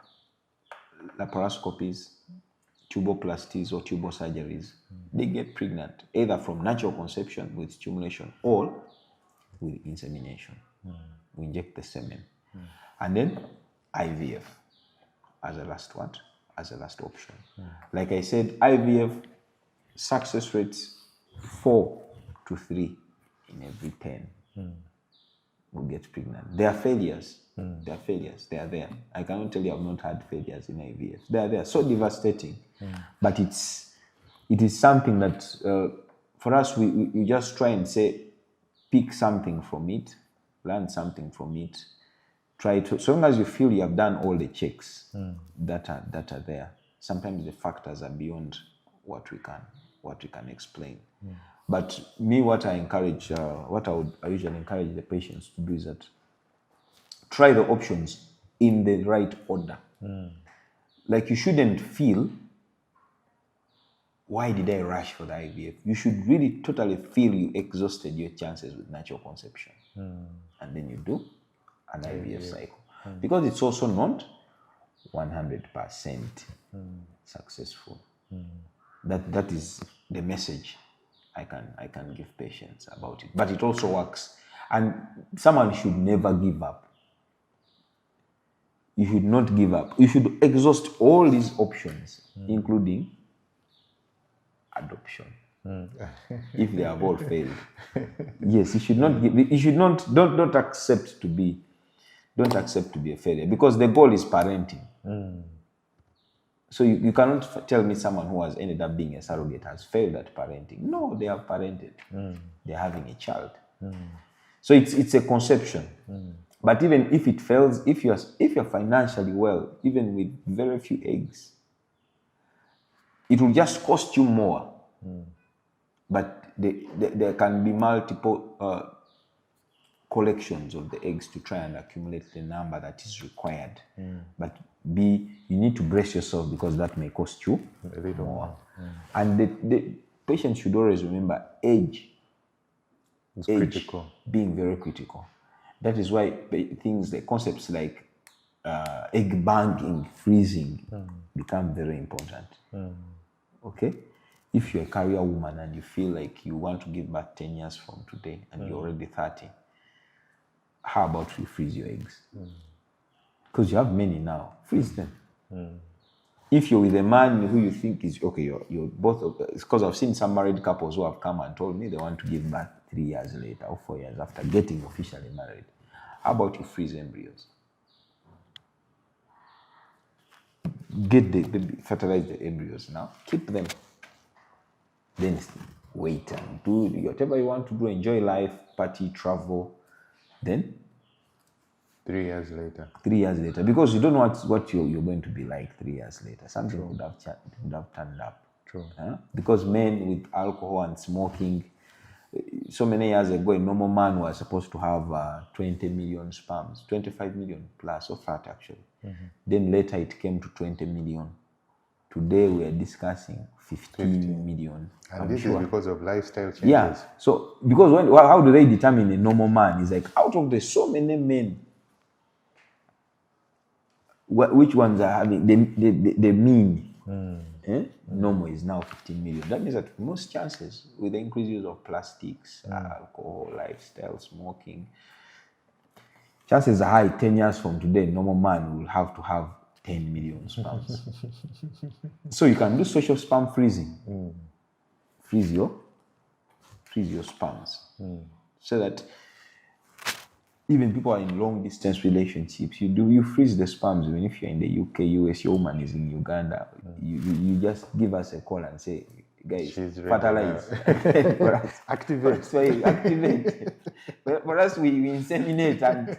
laparoscopies, tuboplasties or tubal surgeries, they get pregnant, either from natural conception with stimulation or with insemination. We inject the semen. And then IVF as a last one. As a last option. Like I said, IVF success rates 4 to 3 in every 10 will get pregnant. There are failures. There are failures. They are there. I cannot tell you I've not had failures in IVF. They are there. So devastating. But it is something that for us, we just try and say, pick something from it, learn something from it. Try to, so long as you feel you have done all the checks that are there. Sometimes the factors are beyond what we can explain. But me, what I encourage, I usually encourage the patients to do is that try the options in the right order. Like you shouldn't feel, why did I rush for the IVF? You should really totally feel you exhausted your chances with natural conception, and then you do an IVF cycle, because it's also not 100% successful. That is the message I can give patients about it. But it also works, and someone should never give up. You should not give up. You should exhaust all these options, including adoption. If they have all failed, yes, you should not give. You should not don't accept to be. Don't accept to be a failure, because the goal is parenting. So you cannot tell me someone who has ended up being a surrogate has failed at parenting. No, they have parented. They're having a child. So it's a conception. But even if it fails, if you're financially well, even with very few eggs, it will just cost you more. But there can be multiple collections of the eggs to try and accumulate the number that is required. But you need to brace yourself because that may cost you a little more. And the patient should always remember age is critical. Being very critical. That is why concepts like egg banking, freezing become very important. Okay? If you're a career woman and you feel like you want to give birth 10 years from today and you're already 30, how about you freeze your eggs? Because you have many now. Freeze them. If you're with a man who you think is, okay, you're both, because I've seen some married couples who have come and told me they want to give birth 3 years later or 4 years after getting officially married. How about you freeze embryos? Fertilize the embryos now. Keep them. Then wait and do whatever you want to do. Enjoy life, party, travel. Then 3 years later. 3 years later. Because you don't know what you're going to be like 3 years later. Something would have turned up. True. Because men with alcohol and smoking, so many years ago, a normal man was supposed to have 20 million sperms, 25 million plus of that actually. Then later it came to 20 million. Today we are discussing 15 million. And this is because of lifestyle changes. Yeah. So because how do they determine a normal man? It's like out of the so many men, which ones are having the mean? Normal is now 15 million. That means that most chances with the increased use of plastics, alcohol, lifestyle, smoking, chances are high 10 years from today, normal man will have to have 10 million sperms. So you can do social sperm freezing. Freeze your sperms. So that even people are in long distance relationships, you freeze the sperms. Even if you're in the UK, US, your woman is in Uganda, you just give us a call and say, guys, fertilize. Activate. Activate. For us, we inseminate and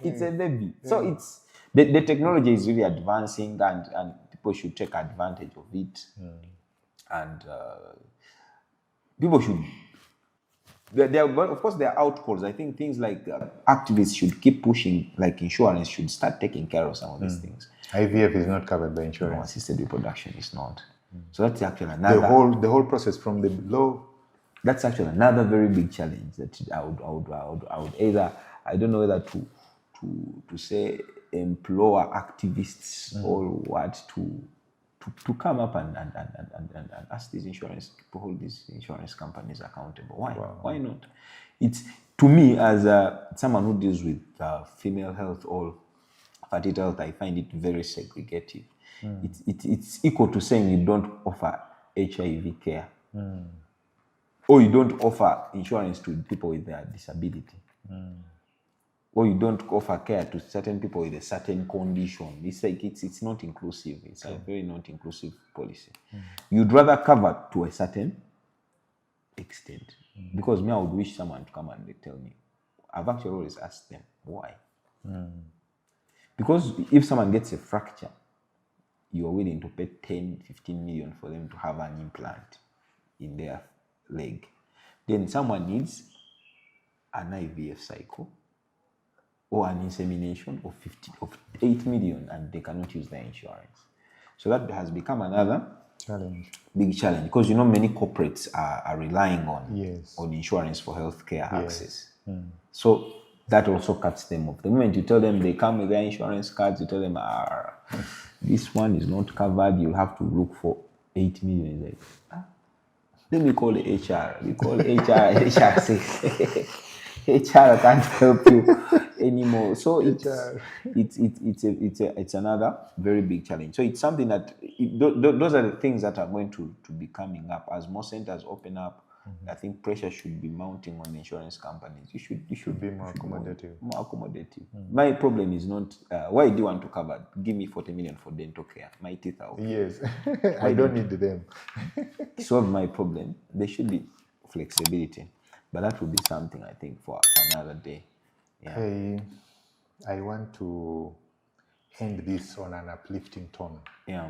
it's a baby. So it's the technology is really advancing and people should take advantage of it. And people should. Of course, there are outcalls. I think things like activists should keep pushing, like insurance should start taking care of some of these things. IVF is not covered by insurance. No, assisted reproduction is not. So that's actually another... The whole process from the law... That's actually another very big challenge that I would either... I don't know whether to say employ activists or what to come up and ask these insurance people, hold these insurance companies accountable. Why? Wow. Why not? It's, to me, as someone who deals with female health or fertility health, I find it very segregative. It's equal to saying you don't offer HIV care or you don't offer insurance to people with their disability. Or you don't offer care to certain people with a certain condition. It's like it's not inclusive. It's a very not inclusive policy. You'd rather cover to a certain extent. Because me, I would wish someone to come and they tell me. I've actually always asked them, why? Because if someone gets a fracture, you're willing to pay 10, 15 million for them to have an implant in their leg. Then someone needs an IVF cycle or an insemination of 8 million and they cannot use their insurance. So that has become another big challenge because many corporates are relying on insurance for healthcare access. So that also cuts them off. The moment you tell them they come with their insurance cards, you tell them, this one is not covered, you'll have to look for 8 million. It's like, let me call the HR. We call HR says, HR can't help you anymore. So it's another very big challenge. So it's something that those are the things that are going to be coming up as more centers open up, I think pressure should be mounting on insurance companies. You should be more accommodative. More accommodative. My problem is not why do you want to cover? Give me 40 million for dental care. My teeth are okay. Yes, I don't need them. Solve my problem. There should be flexibility, but that would be something I think for another day. Yeah. I want to end this on an uplifting tone. Yeah.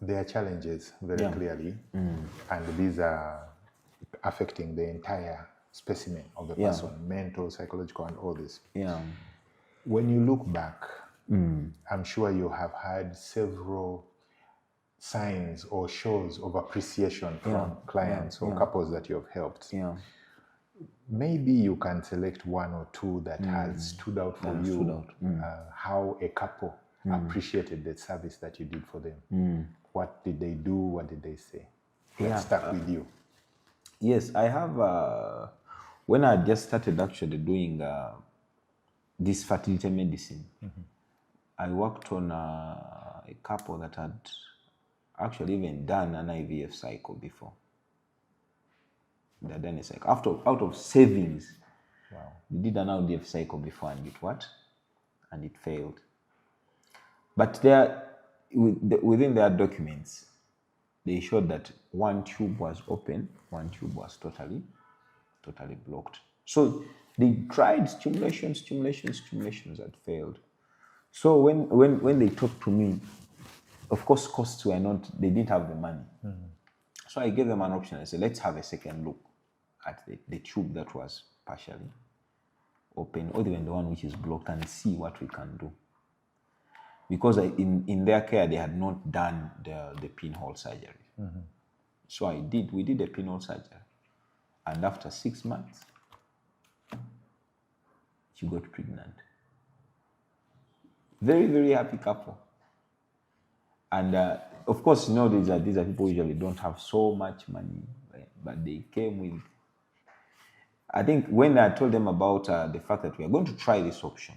There are challenges very clearly, and these are affecting the entire specimen of the person, mental, psychological, and all this. Yeah. When you look back, I'm sure you have had several signs or shows of appreciation from clients or couples that you have helped. Yeah. Maybe you can select one or two that has stood out for you, how a couple appreciated the service that you did for them. What did they do? What did they say? Let's start with you. Yes, I have, when I just started actually doing this fertility medicine, I worked on a couple that had actually even done an IVF cycle before. They had done a cycle. Out of savings, they did an IVF cycle before and it what? And it failed. But within their documents, they showed that one tube was open, one tube was totally blocked. So they tried stimulations that failed. So when they talked to me, of course, costs were not, they didn't have the money. So I gave them an option. I said, let's have a second look at the tube that was partially open, or even the one which is blocked, and see what we can do. Because in their care, they had not done the pinhole surgery. So we did a pinhole surgery. And after 6 months, she got pregnant. Very, very happy couple. And of course, you know, these are people who usually don't have so much money, right? But they came with, I think when I told them about the fact that we are going to try this option,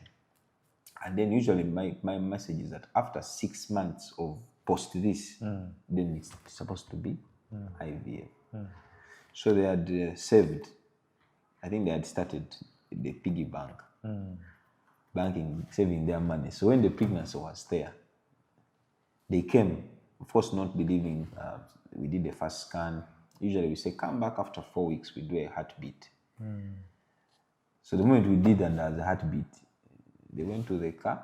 and then usually my message is that after 6 months of post this, then it's supposed to be IVF. So they had saved, I think they had started the piggy bank, banking, saving their money. So when the pregnancy was there, they came, of course not believing, we did the first scan. Usually we say, come back after 4 weeks, we do a heartbeat. So the moment we did under the heartbeat, they went to the car,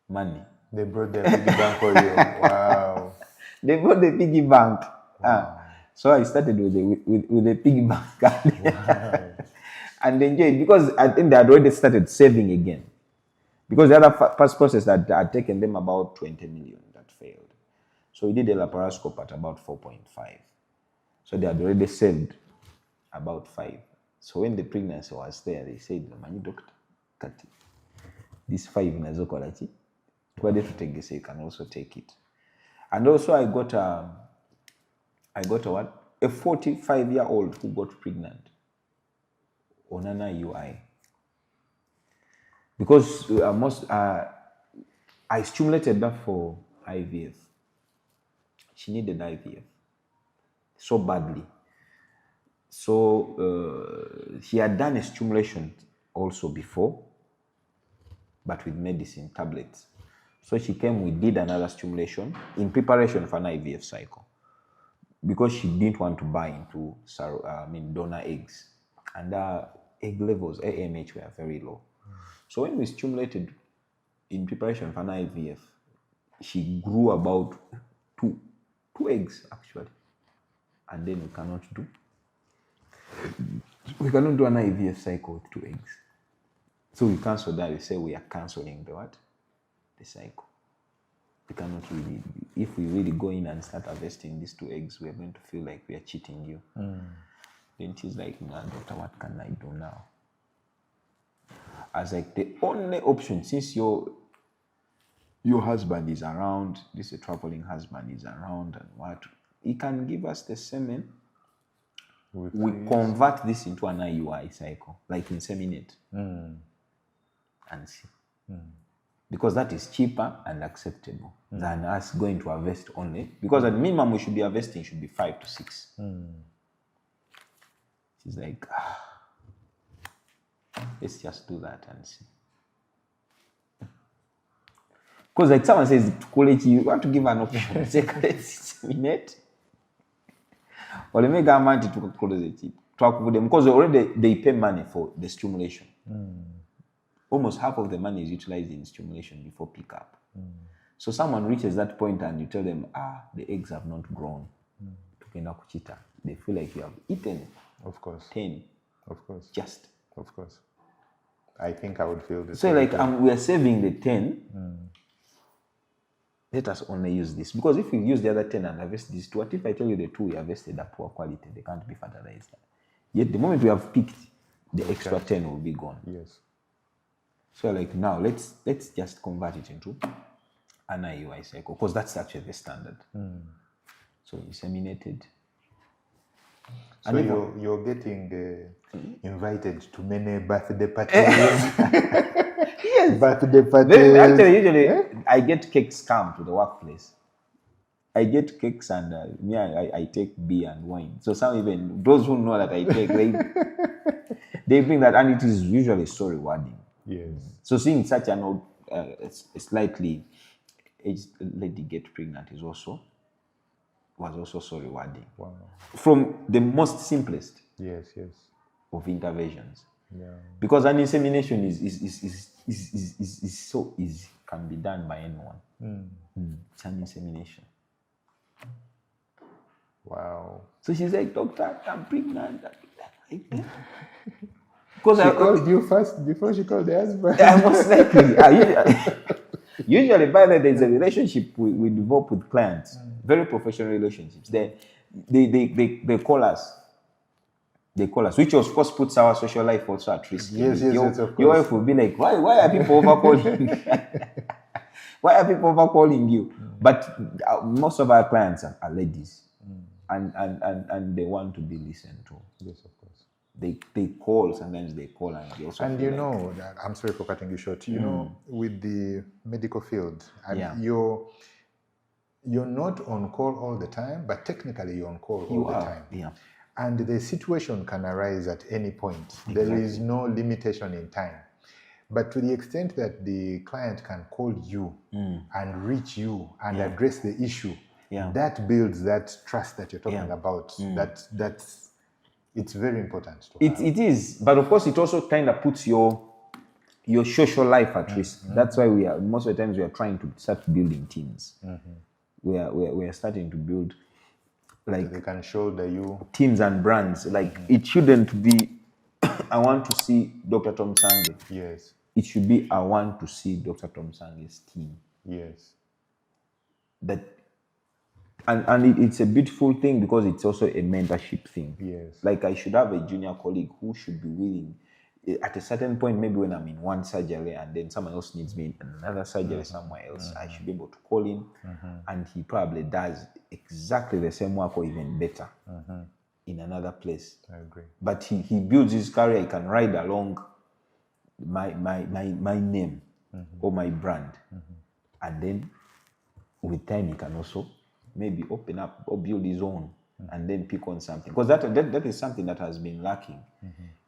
money. They brought their piggy bank for you. Wow. They brought the piggy bank. Wow. So I started with the piggy bank. Wow. And enjoyed, because I think they had already started saving again. Because the other past process that had taken them about 20 million that failed. So we did a laparoscope at about 4.5. So they had already saved about 5. So when the pregnancy was there, they said, "Mani doctor, Kati, this 5 nazokolachi, whether to take this, you can also take it." And also I got a what? A 45-year-old who got pregnant on an IUI. Because I stimulated her for IVF. She needed IVF so badly. So she had done a stimulation also before, but with medicine, tablets. So she came, we did another stimulation in preparation for an IVF cycle, because she didn't want to buy into donor eggs. And egg levels, AMH, were very low. So when we stimulated in preparation for an IVF, she grew about two eggs actually. And then we cannot do an IVF cycle with 2 eggs. So we cancel that. We say we are cancelling the what? The cycle. We cannot really, if we really go in and start harvesting these 2 eggs, we are going to feel like we are cheating you. Then she's like, "No, doctor, what can I do now?" I was like, the only option, since your husband is around, this traveling husband is around, and what, he can give us the semen. We convert this into an IUI cycle, like inseminate, and see. because that is cheaper and acceptable than us going to harvest only. Because at minimum, we should be harvesting should be 5 to 6. She's like, let's just do that and see. Because like someone says, quality, you want to give an option. Say, let's inseminate. Or they make government to close the chip. Talk with them because already they pay money for the stimulation. Almost half of the money is utilized in stimulation before pickup. So someone reaches that point and you tell them, the eggs have not grown. They feel like you have eaten. Of course. 10. Of course. Just. Of course. I think I would feel this. So like we are saving the 10. Let us only use this. Because if we use the other 10 and harvest these 2, what if I tell you the 2 we harvested are poor quality? They can't be fertilized. Yet the moment we have picked, the extra 10 will be gone. Yes. So like now, let's just convert it into an IUI cycle, because that's actually the standard. So inseminated. So you're getting invited to many birthday parties. Yes. Birthday parties. Actually, usually I get cakes come to the workplace. I get cakes and I take beer and wine. So some even those who know that I take, they bring that, and it is usually so rewarding. Yes. So seeing such an old, slightly aged lady get pregnant was also so rewarding. Wow. From the most simplest. Yes. Of interventions. Yeah. Because an insemination is so easy, can be done by anyone. It's an insemination. Wow. So she's like, doctor, I'm pregnant. Because she called you first before she called the husband. Most likely. Usually, by the way, there's a relationship we develop with clients, very professional relationships. They call us. They call us, which of course puts our social life also at risk. Yes, of course. Your wife will be like, why are people overcalling? Why are people overcalling you? But most of our clients are ladies, and they want to be listened to. Yes, of course. They call, sometimes they call and they also. And you know, that, I'm sorry for cutting you short. You know, with the medical field, and you're not on call all the time, but technically you're on call all the time. Yeah. And the situation can arise at any point. Exactly. There is no limitation in time. But to the extent that the client can call you and reach you and address the issue, that builds that trust that you're talking about. That's it's very important. It is. But of course, it also kind of puts your social life at risk. That's why most of the times we are trying to start building teams. We are starting to build, like, so they can shoulder you teams and brands. Like it shouldn't be I want to see Dr. Tomusange. Yes. It should be I want to see Dr. Tomusange's team. Yes. That and it's a beautiful thing because it's also a mentorship thing. Yes. Like I should have a junior colleague who should be willing at a certain point, maybe when I'm in one surgery and then someone else needs me in another surgery somewhere else, I should be able to call him and he probably does exactly the same work or even better in another place. I agree. But he builds his career, he can ride along my name or my brand. And then with time he can also maybe open up or build his own and then pick on something. Because that is something that has been lacking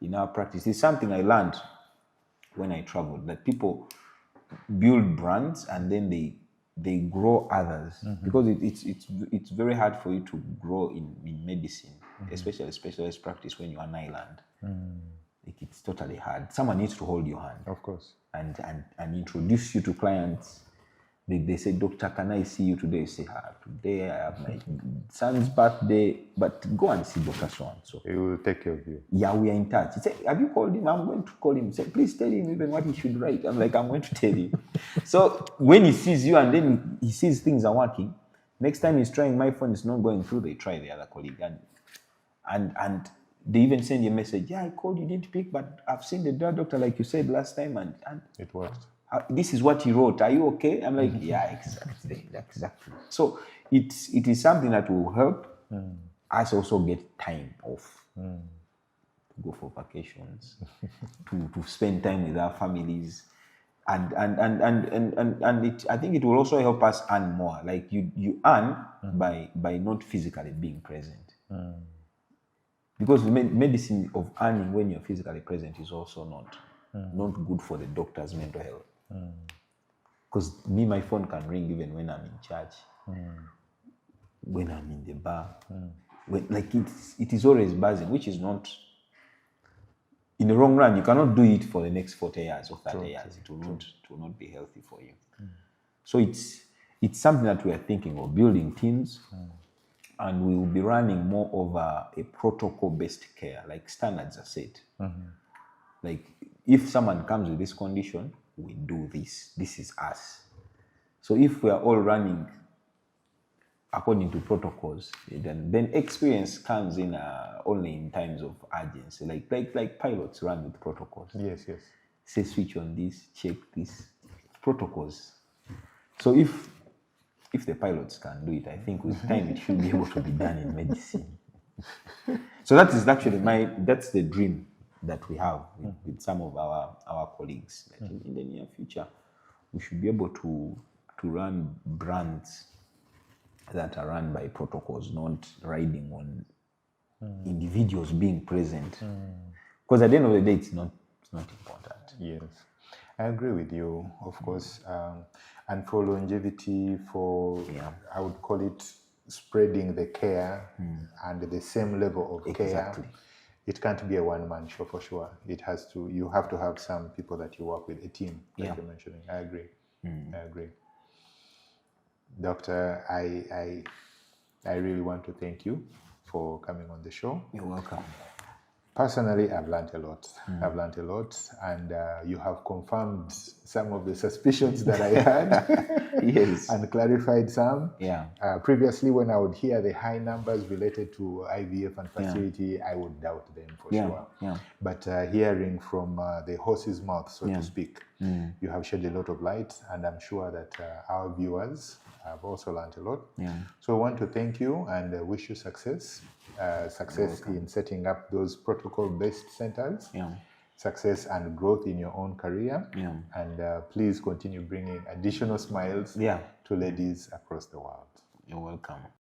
in our practice. It's something I learned when I traveled, that people build brands and then they grow others. Because it's very hard for you to grow in medicine, especially specialist practice when you're an island. Like it's totally hard. Someone needs to hold your hand. Of course. And introduce you to clients. They say, doctor, can I see you today? You say, today I have my son's birthday, but go and see Dr. So-and-so. He will take care of you. Yeah, we are in touch. He said, have you called him? I'm going to call him. He said, please tell him even what he should write. I'm like, I'm going to tell him. So when he sees you and then he sees things are working, next time he's trying my phone, it's not going through, they try the other colleague. And they even send you a message, I called, you didn't pick, but I've seen the doctor like you said last time and it worked. This is what he wrote. Are you okay? I'm like, yeah, exactly. So it is something that will help us also get time off to go for vacations, to spend time with our families. And it, I think it will also help us earn more. Like you earn by not physically being present. Because medicine of earning when you're physically present is also not good for the doctor's mental health. Because my phone can ring even when I'm in church, when I'm in the bar. Like it is always buzzing, which is not, in the long run, you cannot do it for the next 40 years or 30 years. It will not be healthy for you. So it's something that we are thinking of, building teams, and we will be running more of a protocol-based care, like standards are set. Like if someone comes with this condition, we do this. This is us. So if we are all running according to protocols, then experience comes in only in times of urgency. Like pilots run with protocols. Yes. Say switch on this, check this, protocols. So if the pilots can do it, I think with time it should be able to be done in medicine. So that is actually that's the dream that we have with some of our colleagues. That in the near future, we should be able to run brands that are run by protocols, not riding on individuals being present. Because at the end of the day, it's not important. Yes, I agree with you, of course. And for longevity, I would call it spreading the care and the same level of care. It can't be a one-man show for sure. You have to have some people that you work with, a team, like you're mentioning. I agree. I agree. Doctor, I really want to thank you for coming on the show. You're welcome. Personally, I've learned a lot. I've learned a lot, and you have confirmed some of the suspicions that I had. Yes. And clarified some. Yeah. Previously, when I would hear the high numbers related to IVF and fertility, I would doubt them for sure. Yeah. But hearing from the horse's mouth, so to speak, you have shed a lot of light, and I'm sure that our viewers have also learned a lot. Yeah. So I want to thank you and wish you success. Success in setting up those protocol-based centers. Success and growth in your own career. And please continue bringing additional smiles to ladies across the world. You're welcome.